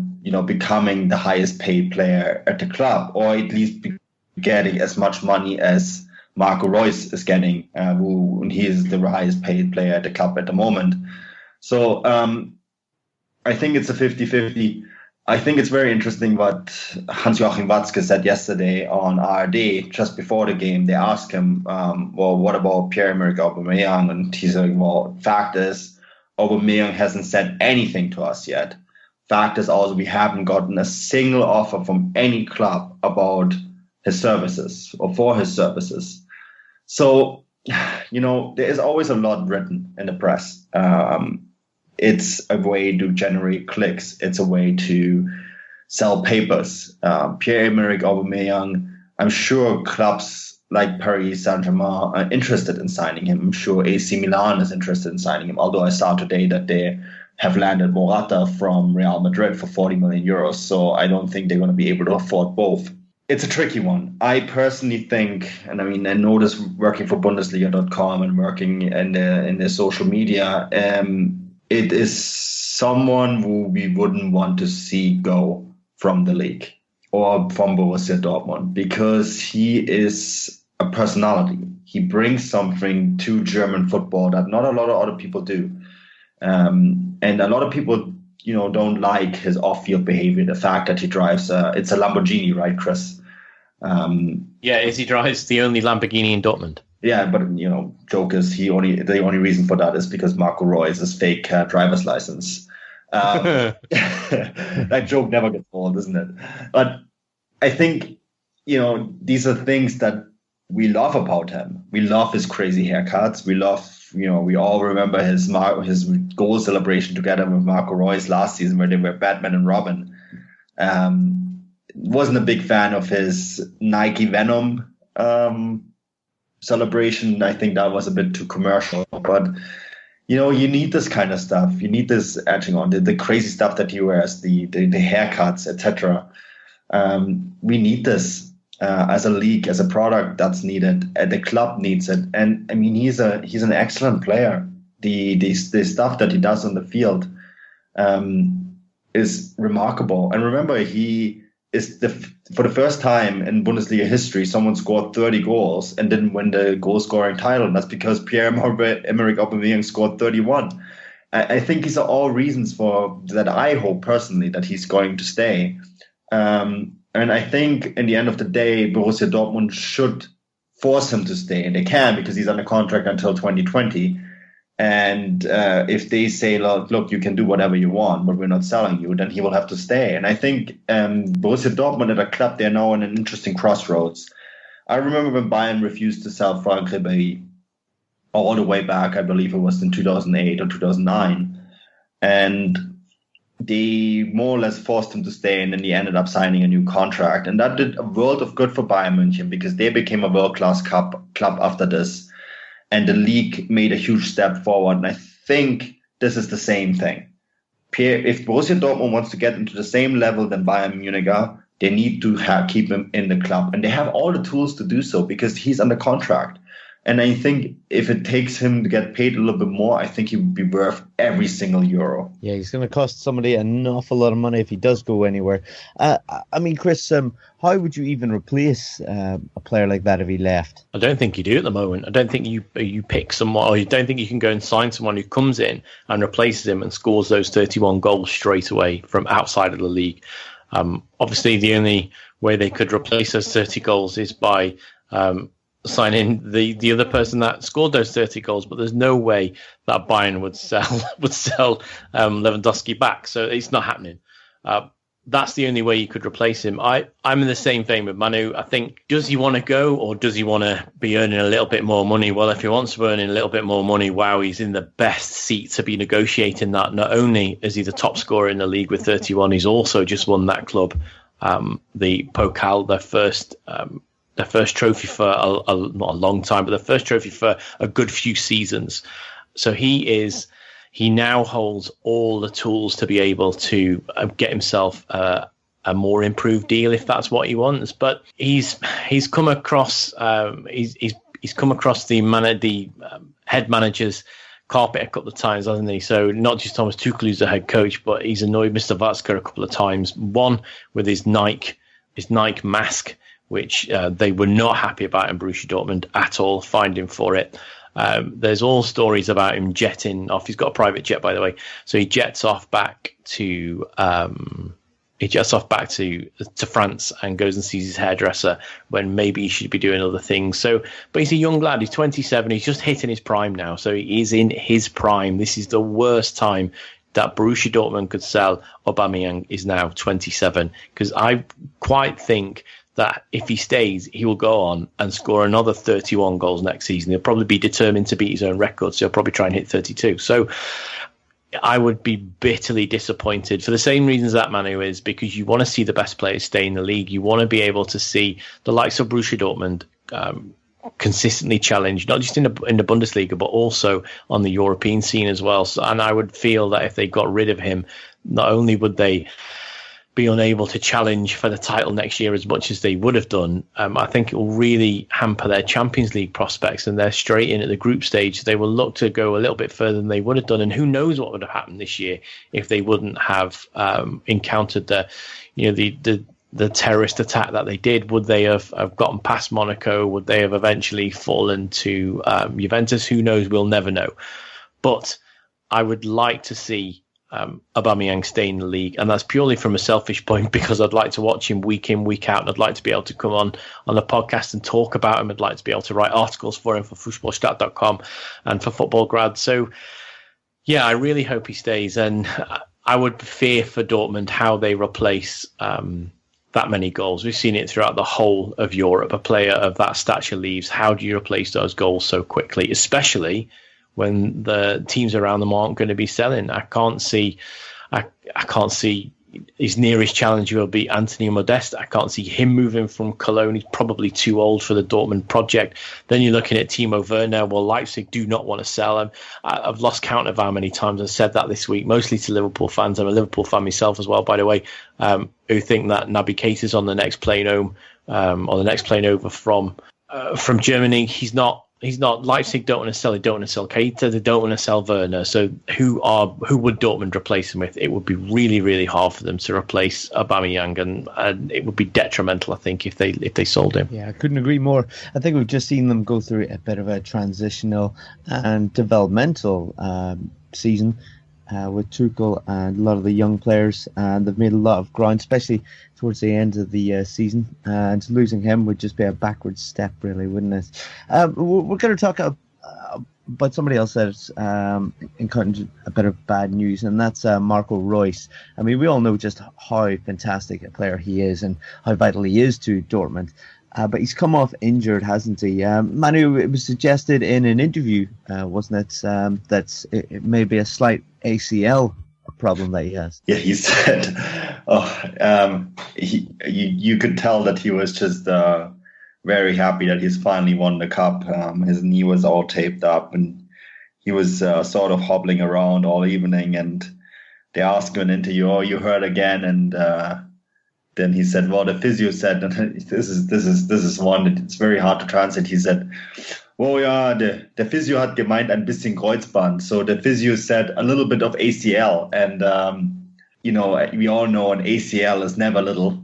becoming the highest paid player at the club, or at least getting as much money as Marco Reus is getting, he is the highest paid player at the club at the moment. So I think it's a 50-50. I think it's very interesting what Hans-Joachim Watzke said yesterday on ARD just before the game. They asked him, well, what about Pierre-Emerick Aubameyang? And he said, well, fact is, Aubameyang hasn't said anything to us yet. Fact is also, we haven't gotten a single offer from any club about his services or for his services. So, there is always a lot written in the press. It's a way to generate clicks. It's a way to sell papers. Pierre-Emerick Aubameyang, I'm sure clubs like Paris Saint-Germain are interested in signing him. I'm sure AC Milan is interested in signing him, although I saw today that they have landed Morata from Real Madrid for 40 million euros. So I don't think they're going to be able to afford both. It's a tricky one. I personally think, and I know this working for Bundesliga.com and working in the social media, it is someone who we wouldn't want to see go from the league or from Borussia Dortmund, because he is a personality. He brings something to German football that not a lot of other people do. And a lot of people, don't like his off-field behavior. The fact that he drives, it's a Lamborghini, right, Chris? He drives the only Lamborghini in Dortmund. Yeah, but joke is the only reason for that is because Marco Reus' fake driver's license. That joke never gets old, isn't it? But I think these are things that we love about him. We love his crazy haircuts. We love we all remember his goal celebration together with Marco Reus last season, where they were Batman and Robin. Wasn't a big fan of his Nike Venom celebration. I think that was a bit too commercial, but you need this kind of stuff. You need this edging on the crazy stuff that he wears, the haircuts, etc. We need this as a league, as a product that's needed. The club needs it, and he's an excellent player. The stuff that he does on the field is remarkable. And remember, he is for the first time in Bundesliga history, someone scored 30 goals and didn't win the goal scoring title. And that's because Pierre-Emerick Aubameyang scored 31. I think these are all reasons for that. I hope personally that he's going to stay. And I think in the end of the day, Borussia Dortmund should force him to stay, and they can, because he's under contract until 2020. And if they say, look, you can do whatever you want, but we're not selling you, then he will have to stay. And I think Borussia Dortmund at a club, they're now in an interesting crossroads. I remember when Bayern refused to sell Franck Ribéry all the way back, I believe it was in 2008 or 2009. And they more or less forced him to stay, and then he ended up signing a new contract. And that did a world of good for Bayern München, because they became a world-class club after this. And the league made a huge step forward. And I think this is the same thing. If Borussia Dortmund wants to get into the same level than Bayern Munich are, they need to keep him in the club. And they have all the tools to do so, because he's under contract. And I think if it takes him to get paid a little bit more, I think he would be worth every single euro. Yeah, he's going to cost somebody an awful lot of money if he does go anywhere. Chris, how would you even replace a player like that if he left? I don't think you do at the moment. I don't think you pick someone, or you don't think you can go and sign someone who comes in and replaces him and scores those 31 goals straight away from outside of the league. Obviously, the only way they could replace those 30 goals is by signing the other person that scored those 30 goals, but there's no way that Bayern would sell Lewandowski back. So it's not happening. That's the only way you could replace him. I'm in the same vein with Manu. I think, does he want to go, or does he want to be earning a little bit more money? Well, if he wants to be earning a little bit more money, wow, he's in the best seat to be negotiating that. Not only is he the top scorer in the league with 31, he's also just won that club the Pokal, their first trophy for not a long time, but their first trophy for a good few seasons. So he now holds all the tools to be able to get himself a more improved deal if that's what he wants. But he's come across the head manager's carpet a couple of times, hasn't he? So not just Thomas Tuchel, who's the head coach, but he's annoyed Mr. Watzke a couple of times. One with his Nike mask, which they were not happy about in Borussia Dortmund at all, fined him for it. There's all stories about him jetting off. He's got a private jet, by the way. So he jets off back to France and goes and sees his hairdresser when maybe he should be doing other things. So, but he's a young lad. He's 27. He's just hitting his prime now. So he is in his prime. This is the worst time that Borussia Dortmund could sell Aubameyang, is now 27. Because I quite think that if he stays, he will go on and score another 31 goals next season. He'll probably be determined to beat his own record. So he'll probably try and hit 32. So I would be bitterly disappointed for the same reasons that Manu is, because you want to see the best players stay in the league. You want to be able to see the likes of Borussia Dortmund consistently challenged, not just in the Bundesliga, but also on the European scene as well. So, and I would feel that if they got rid of him, not only would they be unable to challenge for the title next year as much as they would have done, I think it will really hamper their Champions League prospects, and they're straight in at the group stage. They will look to go a little bit further than they would have done, and who knows what would have happened this year if they wouldn't have encountered the terrorist attack that they did. Would they have gotten past Monaco? Would they have eventually fallen to Juventus? Who knows? We'll never know. But I would like to see Aubameyang stay in the league, and that's purely from a selfish point, because I'd like to watch him week in, week out, and I'd like to be able to come on the podcast and talk about him. I'd like to be able to write articles for him for Fußballstadt.com and for Football Grad. So yeah, I really hope he stays, and I would fear for Dortmund how they replace that many goals. We've seen it throughout the whole of Europe. A player of that stature leaves. How do you replace those goals so quickly, especially when the teams around them aren't going to be selling? I can't see his nearest challenger will be Anthony Modeste. I can't see him moving from Cologne. He's probably too old for the Dortmund project. Then you're looking at Timo Werner. Well, Leipzig do not want to sell him. I've lost count of how many times I've said that this week, mostly to Liverpool fans. I'm a Liverpool fan myself as well, by the way, who think that Naby Keita's on the next plane home, or the next plane over from Germany. He's not. Leipzig don't want to sell. They don't want to sell Keita. They don't want to sell Werner. So who would Dortmund replace him with? It would be really, really hard for them to replace Aubameyang, and it would be detrimental, I think, if they sold him. Yeah, I couldn't agree more. I think we've just seen them go through a bit of a transitional and developmental season with Tuchel and a lot of the young players, and they've made a lot of ground, especially towards the end of the season, and losing him would just be a backward step, really, wouldn't it? We're going to talk about somebody else that's encountered a bit of bad news, and that's Marco Reus. I mean, we all know just how fantastic a player he is and how vital he is to Dortmund. But he's come off injured, hasn't he? Manu, it was suggested in an interview, wasn't it, that it may be a slight ACL problem that he has. Yeah, he said, you could tell that he was just very happy that he's finally won the cup. His knee was all taped up, and he was sort of hobbling around all evening. And they asked him in an interview, "Oh, you hurt again?" And then he said, "Well, the physio said," and this is one that it's very hard to translate. He said, "Oh ja, der Physio hat gemeint ein bisschen Kreuzband." So the physio said a little bit of ACL, and we all know an ACL is never little.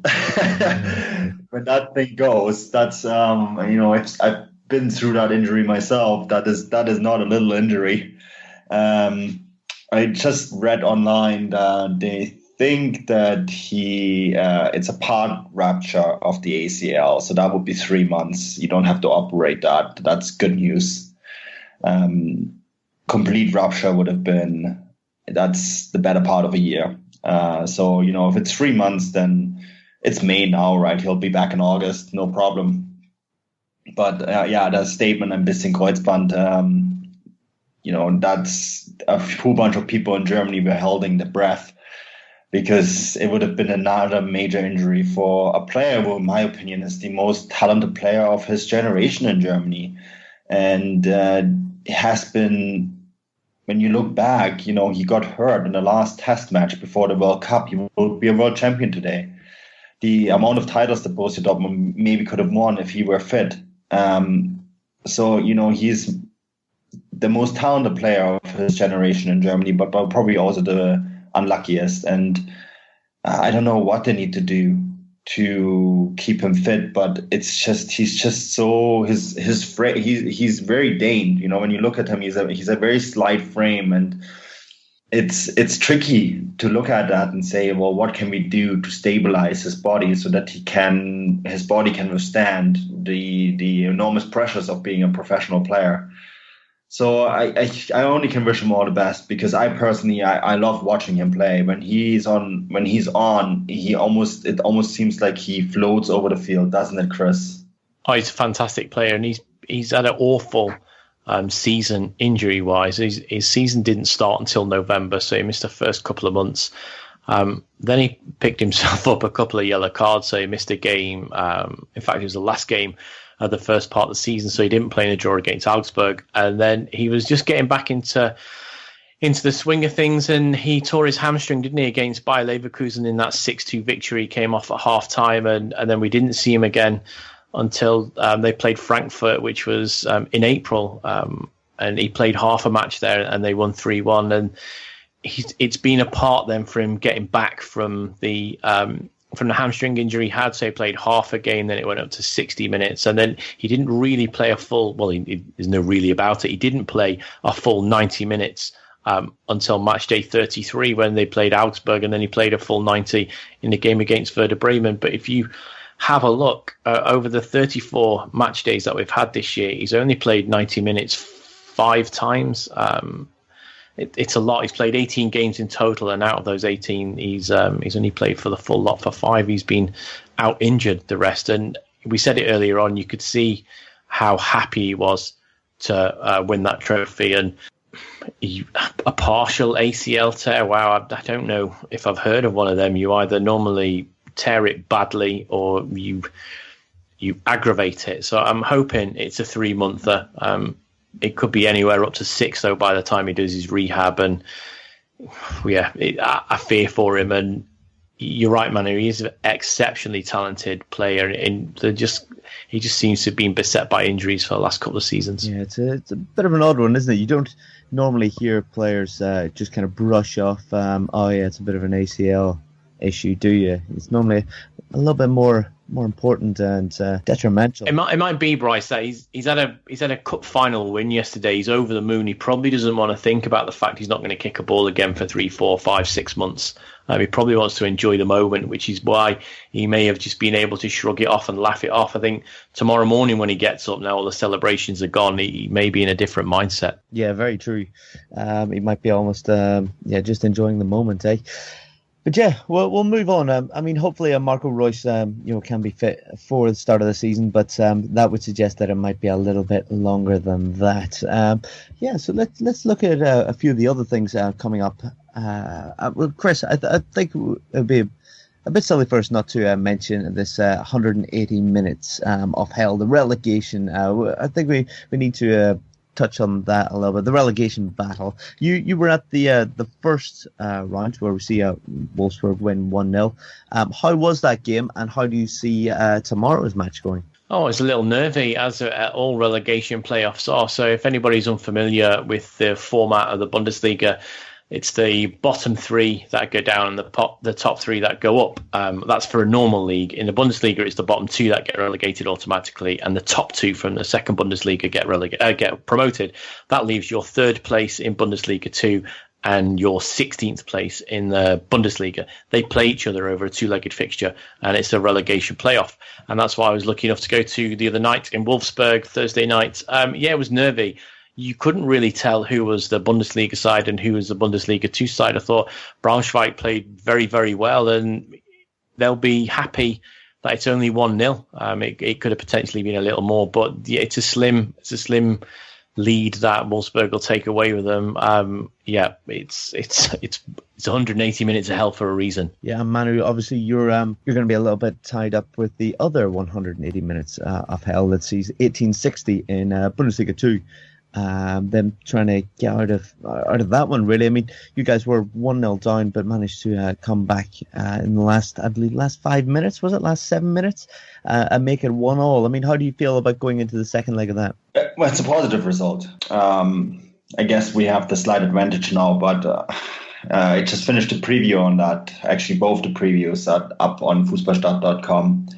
When that thing goes, that's I've been through that injury myself. That is not a little injury. I just read online that they think that it's a part rupture of the ACL, so that would be 3 months. You don't have to operate that. That's good news. Complete rupture would have that's the better part of a year. So if it's 3 months, then it's May now, right? He'll be back in August, no problem. But the statement ein bisschen Kreuzband, that's a whole bunch of people in Germany were holding their breath, because it would have been another major injury for a player who, in my opinion, is the most talented player of his generation in Germany. And it has been, when you look back, he got hurt in the last test match before the World Cup. He would be a world champion today. The amount of titles that Borussia Dortmund maybe could have won if he were fit. So, he's the most talented player of his generation in Germany, but probably also the unluckiest. And I don't know what they need to do to keep him fit, but he's very daned. You know, when you look at him, he's a very slight frame, and it's tricky to look at that and say, well, what can we do to stabilize his body so that his body can withstand the enormous pressures of being a professional player. So I only can wish him all the best, because I personally I love watching him play. When he's on, it almost seems like he floats over the field, doesn't it, Chris? Oh, he's a fantastic player, and he's had an awful season injury-wise. His season didn't start until November, so he missed the first couple of months. Then he picked himself up a couple of yellow cards, so he missed a game. In fact, it was the last game of the first part of the season, so he didn't play in the draw against Augsburg. And then he was just getting back into the swing of things, and he tore his hamstring, didn't he, against Bayer Leverkusen in that 6-2 victory. He came off at half-time, and then we didn't see him again until they played Frankfurt, which was in April, and he played half a match there, and they won 3-1. And it's been a part then for him getting back from the hamstring injury he had. So he played half a game, then it went up to 60 minutes, and then he didn't really play a full. Well, there's no really about it. He didn't play a full 90 minutes until match day 33 when they played Augsburg, and then he played a full 90 in the game against Werder Bremen. But if you have a look over the 34 match days that we've had this year, he's only played 90 minutes 5 times. It's a lot. He's played 18 games in total, and out of those 18, he's only played for the full lot for 5. He's been out injured the rest. And we said it earlier on, you could see how happy he was to win that trophy. And a partial ACL tear, wow, I don't know if I've heard of one of them. You either normally tear it badly or you aggravate it. So I'm hoping it's a 3-monther. It could be anywhere up to 6 though by the time he does his rehab, and I fear for him. And you're right, Manu, he is an exceptionally talented player, and he just seems to have been beset by injuries for the last couple of seasons. Yeah, it's a bit of an odd one, isn't it? You don't normally hear players just kind of brush off, it's a bit of an ACL issue, do you? It's normally a little bit more important and detrimental. It might be, Bryce, that he's had a cup final win yesterday. He's over the moon. He probably doesn't want to think about the fact he's not going to kick a ball again for 3, 4, 5, 6 months. He probably wants to enjoy the moment, which is why he may have just been able to shrug it off and laugh it off. I think tomorrow morning when he gets up, now all the celebrations are gone, he may be in a different mindset. Yeah, very true. He might be almost just enjoying the moment, eh? But yeah, we'll move on. Hopefully Marco Reus, can be fit for the start of the season, but that would suggest that it might be a little bit longer than that. So let's look at a few of the other things coming up. Chris, I think it would be a bit silly for us not to mention this 180 minutes of hell, the relegation. I think we need to touch on that a little bit. The relegation battle. You were at the first round where we see Wolfsburg win 1-0. How was that game, and how do you see tomorrow's match going? Oh, it's a little nervy, as all relegation playoffs are. So if anybody's unfamiliar with the format of the Bundesliga, it's the bottom 3 that go down and the top 3 that go up. That's for a normal league. In the Bundesliga, it's the bottom 2 that get relegated automatically, and the top 2 from the second Bundesliga get promoted. That leaves your 3rd place in Bundesliga 2 and your 16th place in the Bundesliga. They play each other over a 2-legged fixture, and it's a relegation playoff. And that's why I was lucky enough to go to the other night in Wolfsburg, Thursday night. It was nervy. You couldn't really tell who was the Bundesliga side and who was the Bundesliga 2 side. I thought Braunschweig played very, very well, and they'll be happy that it's only 1-0. It could have potentially been a little more, but it's a slim lead that Wolfsburg will take away with them. It's 180 minutes of hell for a reason. Yeah, Manu, obviously you're going to be a little bit tied up with the other 180 minutes of hell that sees 1860 in Bundesliga 2. Them trying to get out of that one, really. I mean, you guys were 1-0 down, but managed to come back in the last 5 minutes, was it? Last 7 minutes, and make it 1-1. I mean, how do you feel about going into the second leg of that? Well, it's a positive result. I guess we have the slight advantage now, but I just finished a preview on that. Actually, both the previews are up on fußballstadt.com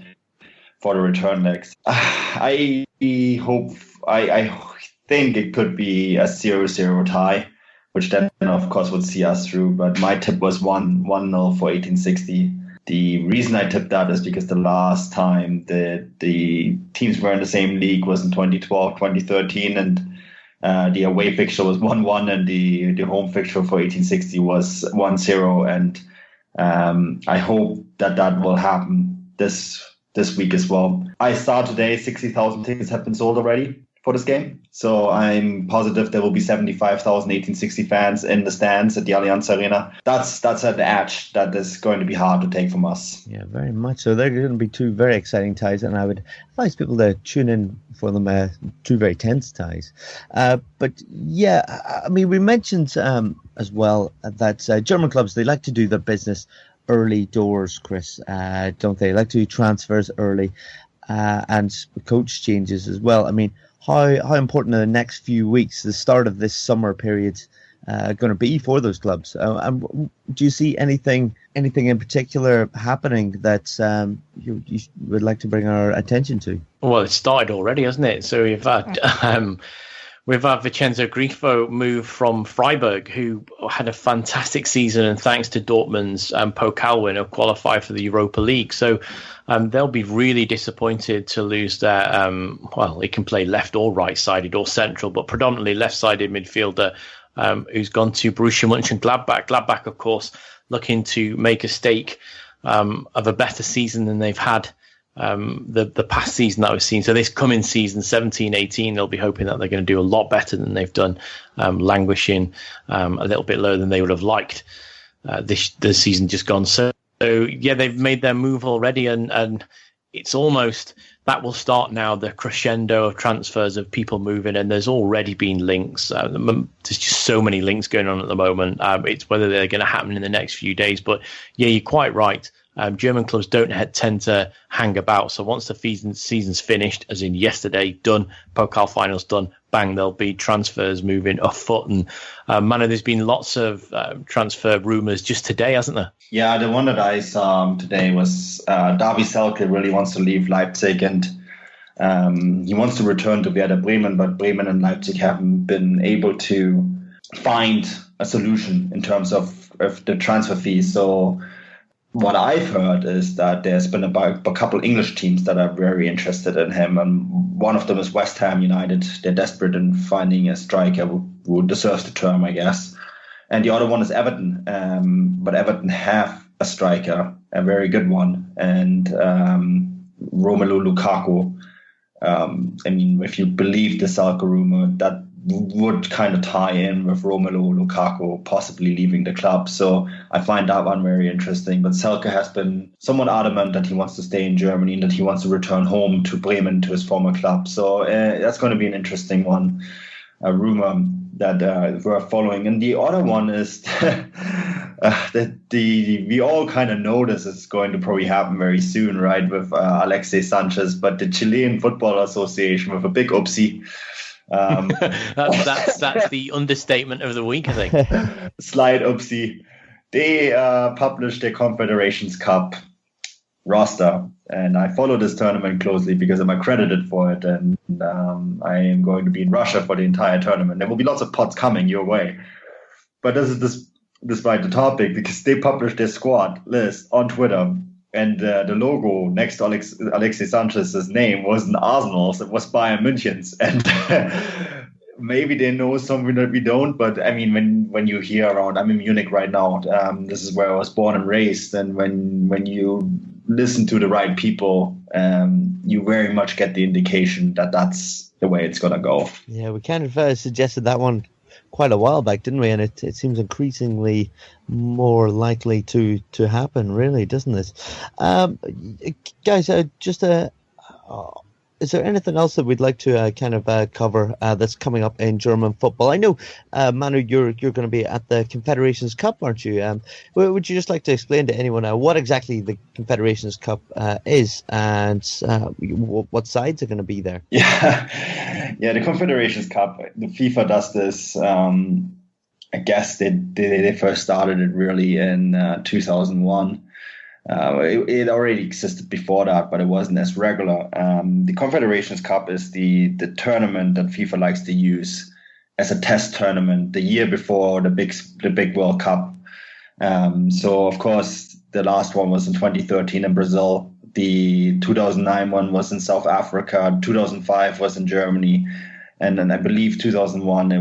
for the return legs. I think it could be a 0-0 tie, which then, of course, would see us through. But my tip was 1-0 for 1860. The reason I tipped that is because the last time the teams were in the same league was in 2012, 2013, and the away fixture was 1-1, and the home fixture for 1860 was 1-0. And I hope that will happen this week as well. I saw today 60,000 tickets have been sold already for this game. So I'm positive there will be 75,000 1860 fans in the stands at the Allianz Arena. That's an edge that is going to be hard to take from us. Yeah, very much so. They're going to be two very exciting ties, and I would advise people to tune in for them, two very tense ties. But yeah, I mean, we mentioned as well that German clubs, they like to do their business early doors, Chris, don't they? Like to do transfers early and coach changes as well. I mean, how important are the next few weeks, the start of this summer period, going to be for those clubs? Do you see anything in particular happening that you would like to bring our attention to? Well, it started already, hasn't it? So we've had Vincenzo Grifo move from Freiburg, who had a fantastic season, and thanks to Dortmund's Pokal winner, qualified for the Europa League. So they'll be really disappointed to lose their, he can play left or right-sided or central, but predominantly left-sided midfielder who's gone to Borussia Mönchengladbach. Gladbach, of course, looking to make a stake of a better season than they've had the past season that we've seen. So this coming season, 17-18, they'll be hoping that they're going to do a lot better than they've done, languishing a little bit lower than they would have liked this season just gone. So yeah, they've made their move already, and it's almost that will start now, the crescendo of transfers of people moving, and there's already been links. There's just so many links going on at the moment. It's whether they're going to happen in the next few days. But yeah, you're quite right. German clubs don't tend to hang about. So once the season's finished, as in yesterday, done, Pokal finals done, bang, there'll be transfers moving afoot. And Manu, there's been lots of transfer rumours just today, hasn't there? Yeah, the one that I saw today was Davy Selke really wants to leave Leipzig, and he wants to return to Werder Bremen, but Bremen and Leipzig haven't been able to find a solution in terms of the transfer fees. So what I've heard is that there's been about a couple English teams that are very interested in him, and one of them is West Ham United. They're desperate in finding a striker who deserves the term, I guess. And the other one is Everton, but Everton have a striker, a very good one, and Romelu Lukaku. I mean, if you believe the Salke rumor, that would kind of tie in with Romelu Lukaku possibly leaving the club. So I find that one very interesting. But Selke has been somewhat adamant that he wants to stay in Germany and that he wants to return home to Bremen, to his former club. So that's going to be an interesting one, a rumor that we're following. And the other one is that we all kind of know this is going to probably happen very soon, right, with Alexis Sanchez, but the Chilean Football Association with a big oopsie. That's the understatement of the week, I think. Slight oopsie. They published their Confederations Cup roster, and I follow this tournament closely because I'm accredited for it, and I am going to be in Russia for the entire tournament. There will be lots of pots coming your way, but this is despite the topic, because they published their squad list on Twitter. And the logo next to Alexis Sanchez's name wasn't Arsenal's, it was Bayern München's. And maybe they know something that we don't. But I mean, when you hear around, I'm in Munich right now. This is where I was born and raised. And when you listen to the right people, you very much get the indication that that's the way it's going to go. Yeah, we kind of suggested that one quite a while back, didn't we? And it seems increasingly more likely to happen, really, doesn't it? Guys, is is there anything else that we'd like to cover that's coming up in German football? I know, Manu, you're going to be at the Confederations Cup, aren't you? Would you just like to explain to anyone what exactly the Confederations Cup is and what sides are going to be there? Yeah, the Confederations Cup, the FIFA does this. I guess they first started it really in 2001. It already existed before that, but it wasn't as regular. The Confederations Cup is the tournament that FIFA likes to use as a test tournament the year before the big World Cup. So of course the last one was in 2013 in Brazil. The 2009 one was in South Africa. 2005 was in Germany. And then I believe 2001 it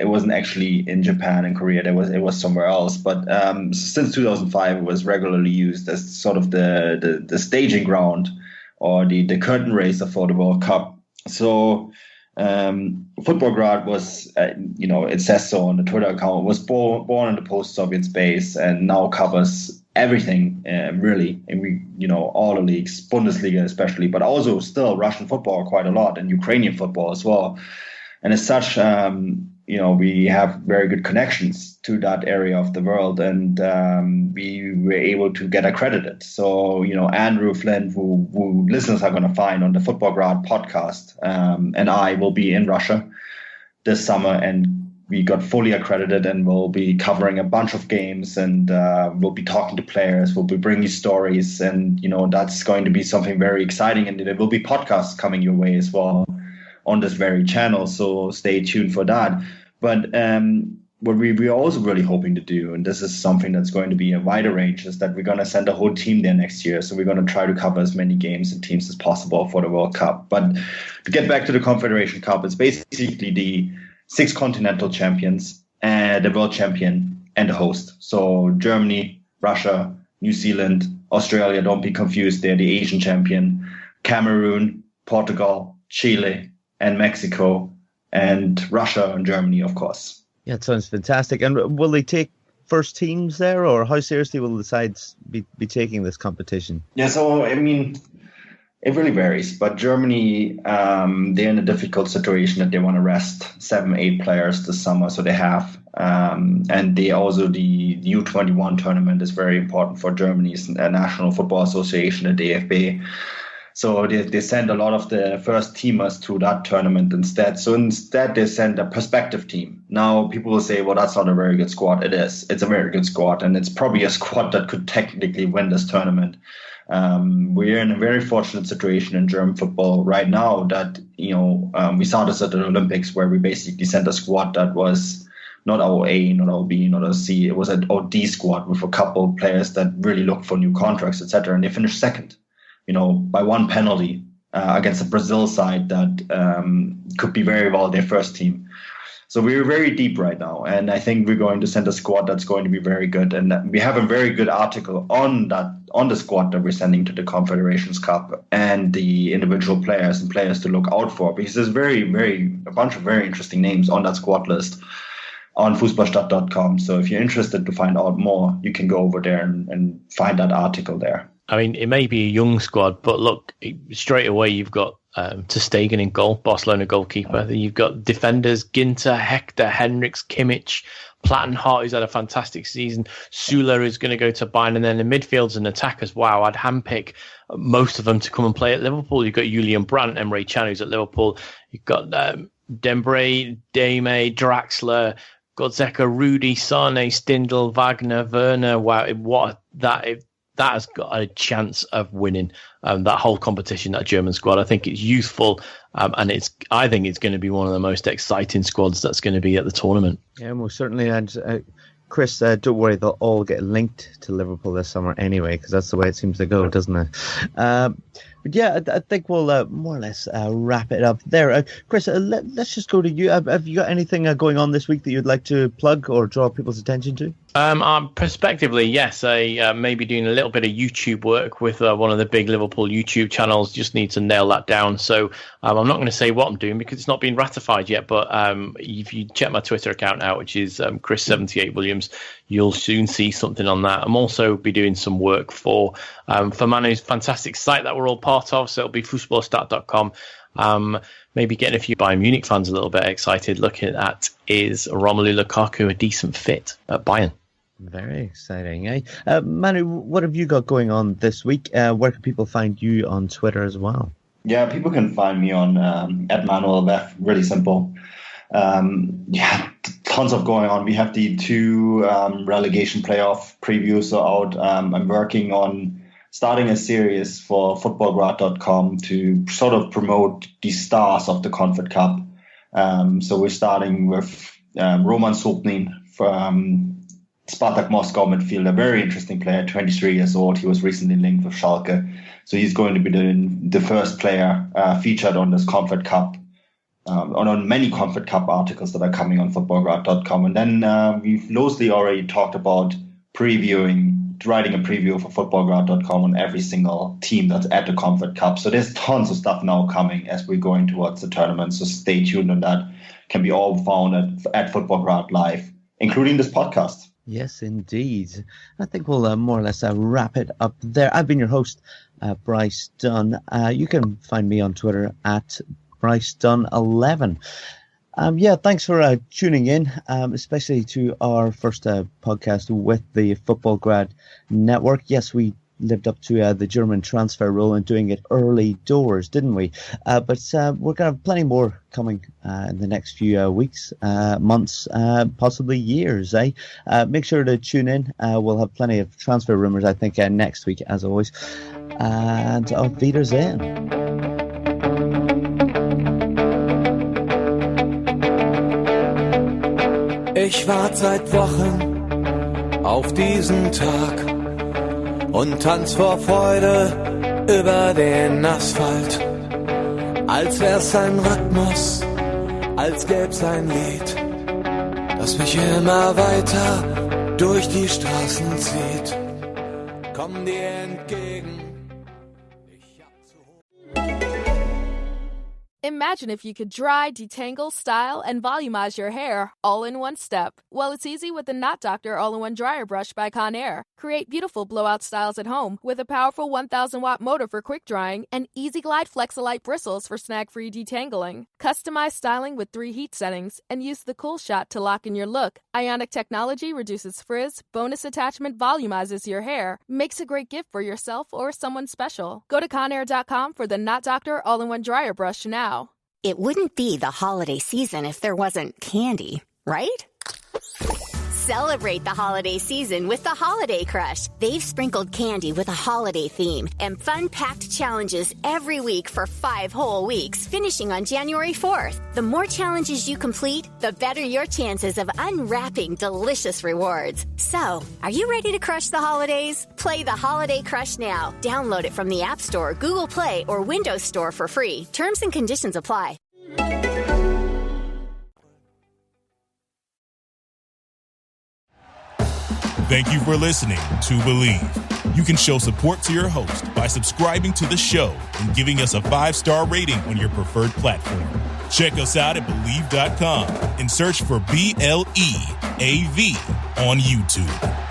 wasn't actually in Japan and Korea. It was somewhere else. But since 2005 it was regularly used as sort of the staging ground or the curtain raiser for the World Cup. So Footballgrad was, it says so on the Twitter account, was born in the post-Soviet space and now covers everything really, and all the leagues, Bundesliga especially, but also still Russian football quite a lot and Ukrainian football as well. And as such, we have very good connections to that area of the world, and we were able to get accredited. So, Andrew Flint, who listeners are going to find on the Footballgrad podcast, and I will be in Russia this summer, and we got fully accredited, and we'll be covering a bunch of games, and we'll be talking to players. We'll be bringing stories, and that's going to be something very exciting. And there will be podcasts coming your way as well on this very channel. So stay tuned for that. But what we're also really hoping to do, and this is something that's going to be a wider range, is that we're going to send a whole team there next year. So we're going to try to cover as many games and teams as possible for the World Cup. But to get back to the Confederation Cup, it's basically the 6 continental champions, the world champion, and the host. So Germany, Russia, New Zealand, Australia, don't be confused, they're the Asian champion, Cameroon, Portugal, Chile, and Mexico, and Russia and Germany, of course. Yeah, it sounds fantastic. And will they take first teams there, or how seriously will the sides be taking this competition? Yeah, so, it really varies, but Germany, they're in a difficult situation that they want to rest 7-8 players this summer, so they have. And they also, the U21 tournament is very important for Germany's National Football Association, the DFB. So they send a lot of the first teamers to that tournament instead. So instead, they send a prospective team. Now, people will say, well, that's not a very good squad. It is. It's a very good squad, and it's probably a squad that could technically win this tournament. We're in a very fortunate situation in German football right now that, we saw this at the Olympics, where we basically sent a squad that was not our A, not our B, not our C. It was an D squad with a couple of players that really looked for new contracts, etc. And they finished second, by one penalty against a Brazil side that could be very well their first team. So we're very deep right now, and I think we're going to send a squad that's going to be very good. And we have a very good article on the squad that we're sending to the Confederations Cup and the individual players and players to look out for, because there's a bunch of very interesting names on that squad list on fußballstadt.com. So if you're interested to find out more, you can go over there and find that article there. I mean, it may be a young squad, but look, straight away you've got Ter Stegen in goal, Barcelona goalkeeper. Then you've got defenders, Ginter, Hector, Henrichs, Kimmich, Plattenhardt, who's had a fantastic season, Süle, who's going to go to Bayern, and then the midfields and attackers. Wow, I'd handpick most of them to come and play at Liverpool. You've got Julian Brandt, Emre Can, who's at Liverpool. You've got Dembele, Dame, Draxler, Gotzeka, Rudy, Sane, Stindl, Wagner, Werner. Wow, that has got a chance of winning that whole competition, that German squad. I think it's youthful, and I think it's going to be one of the most exciting squads that's going to be at the tournament. Yeah, most certainly. And Chris, don't worry, they'll all get linked to Liverpool this summer anyway, because that's the way it seems to go, doesn't it? But yeah, I think we'll more or less wrap it up there. Chris, let's just go to you. Have you got anything going on this week that you'd like to plug or draw people's attention to? Prospectively, yes. I may be doing a little bit of YouTube work with one of the big Liverpool YouTube channels. Just need to nail that down. So I'm not going to say what I'm doing because it's not been ratified yet. But if you check my Twitter account out, which is Chris78Williams, you'll soon see something on that. I'm also be doing some work for Manu's fantastic site that we're all part of. So it'll be fußballstadt.com. maybe getting a few Bayern Munich fans a little bit excited looking at is Romelu Lukaku a decent fit at Bayern? Very exciting, eh? Manu, what have you got going on this week? Where can people find you on Twitter as well? Yeah, people can find me on at Manuel Veth, really simple. Tons of going on. We have the 2 relegation playoff previews out. I'm working on starting a series for footballgrad.com to sort of promote the stars of the Confed Cup. So we're starting with Roman Sopnin from Spartak Moscow midfielder, very interesting player, 23 years old. He was recently linked with Schalke. So he's going to be the first player featured on this Confed Cup, on many Confed Cup articles that are coming on footballgrad.com. And then we've loosely already talked about writing a preview for footballgrad.com on every single team that's at the Confed Cup. So there's tons of stuff now coming as we're going towards the tournament. So stay tuned on that. Can be all found at Footballgrad Live, including this podcast. Yes, indeed. I think we'll more or less wrap it up there. I've been your host, Bryce Dunn. You can find me on Twitter at Bryce Dunn 11. Thanks for tuning in, especially to our first podcast with the Footballgrad Network. Yes, we lived up to the German transfer rule and doing it early doors, didn't we? But we're going to have plenty more coming in the next few weeks, months, possibly years. Make sure to tune in. We'll have plenty of transfer rumours, I think, next week, as always. And auf Wiedersehen. Ich warte seit Wochen auf diesen Tag und tanz vor Freude über den Asphalt. Als wär's ein Rhythmus, als gäb's ein Lied, das mich immer weiter durch die Straßen zieht. Komm dir entgegen. Imagine if you could dry, detangle, style, and volumize your hair all in one step. Well, it's easy with the Knot Doctor All-in-One Dryer Brush by Conair. Create beautiful blowout styles at home with a powerful 1,000-watt motor for quick drying and Easy Glide Flexolite bristles for snag-free detangling. Customize styling with 3 heat settings and use the Cool Shot to lock in your look. Ionic technology reduces frizz, bonus attachment volumizes your hair, makes a great gift for yourself or someone special. Go to Conair.com for the Knot Doctor All-in-One Dryer Brush now. It wouldn't be the holiday season if there wasn't candy, right? Celebrate the holiday season with the Holiday Crush. They've sprinkled candy with a holiday theme and fun-packed challenges every week for 5 whole weeks, finishing on January 4th. The more challenges you complete, the better your chances of unwrapping delicious rewards. So, are you ready to crush the holidays? Play the Holiday Crush now. Download it from the App Store, Google Play, or Windows Store for free. Terms and conditions apply. Thank you for listening to Believe. You can show support to your host by subscribing to the show and giving us a 5-star rating on your preferred platform. Check us out at Believe.com and search for BLEAV on YouTube.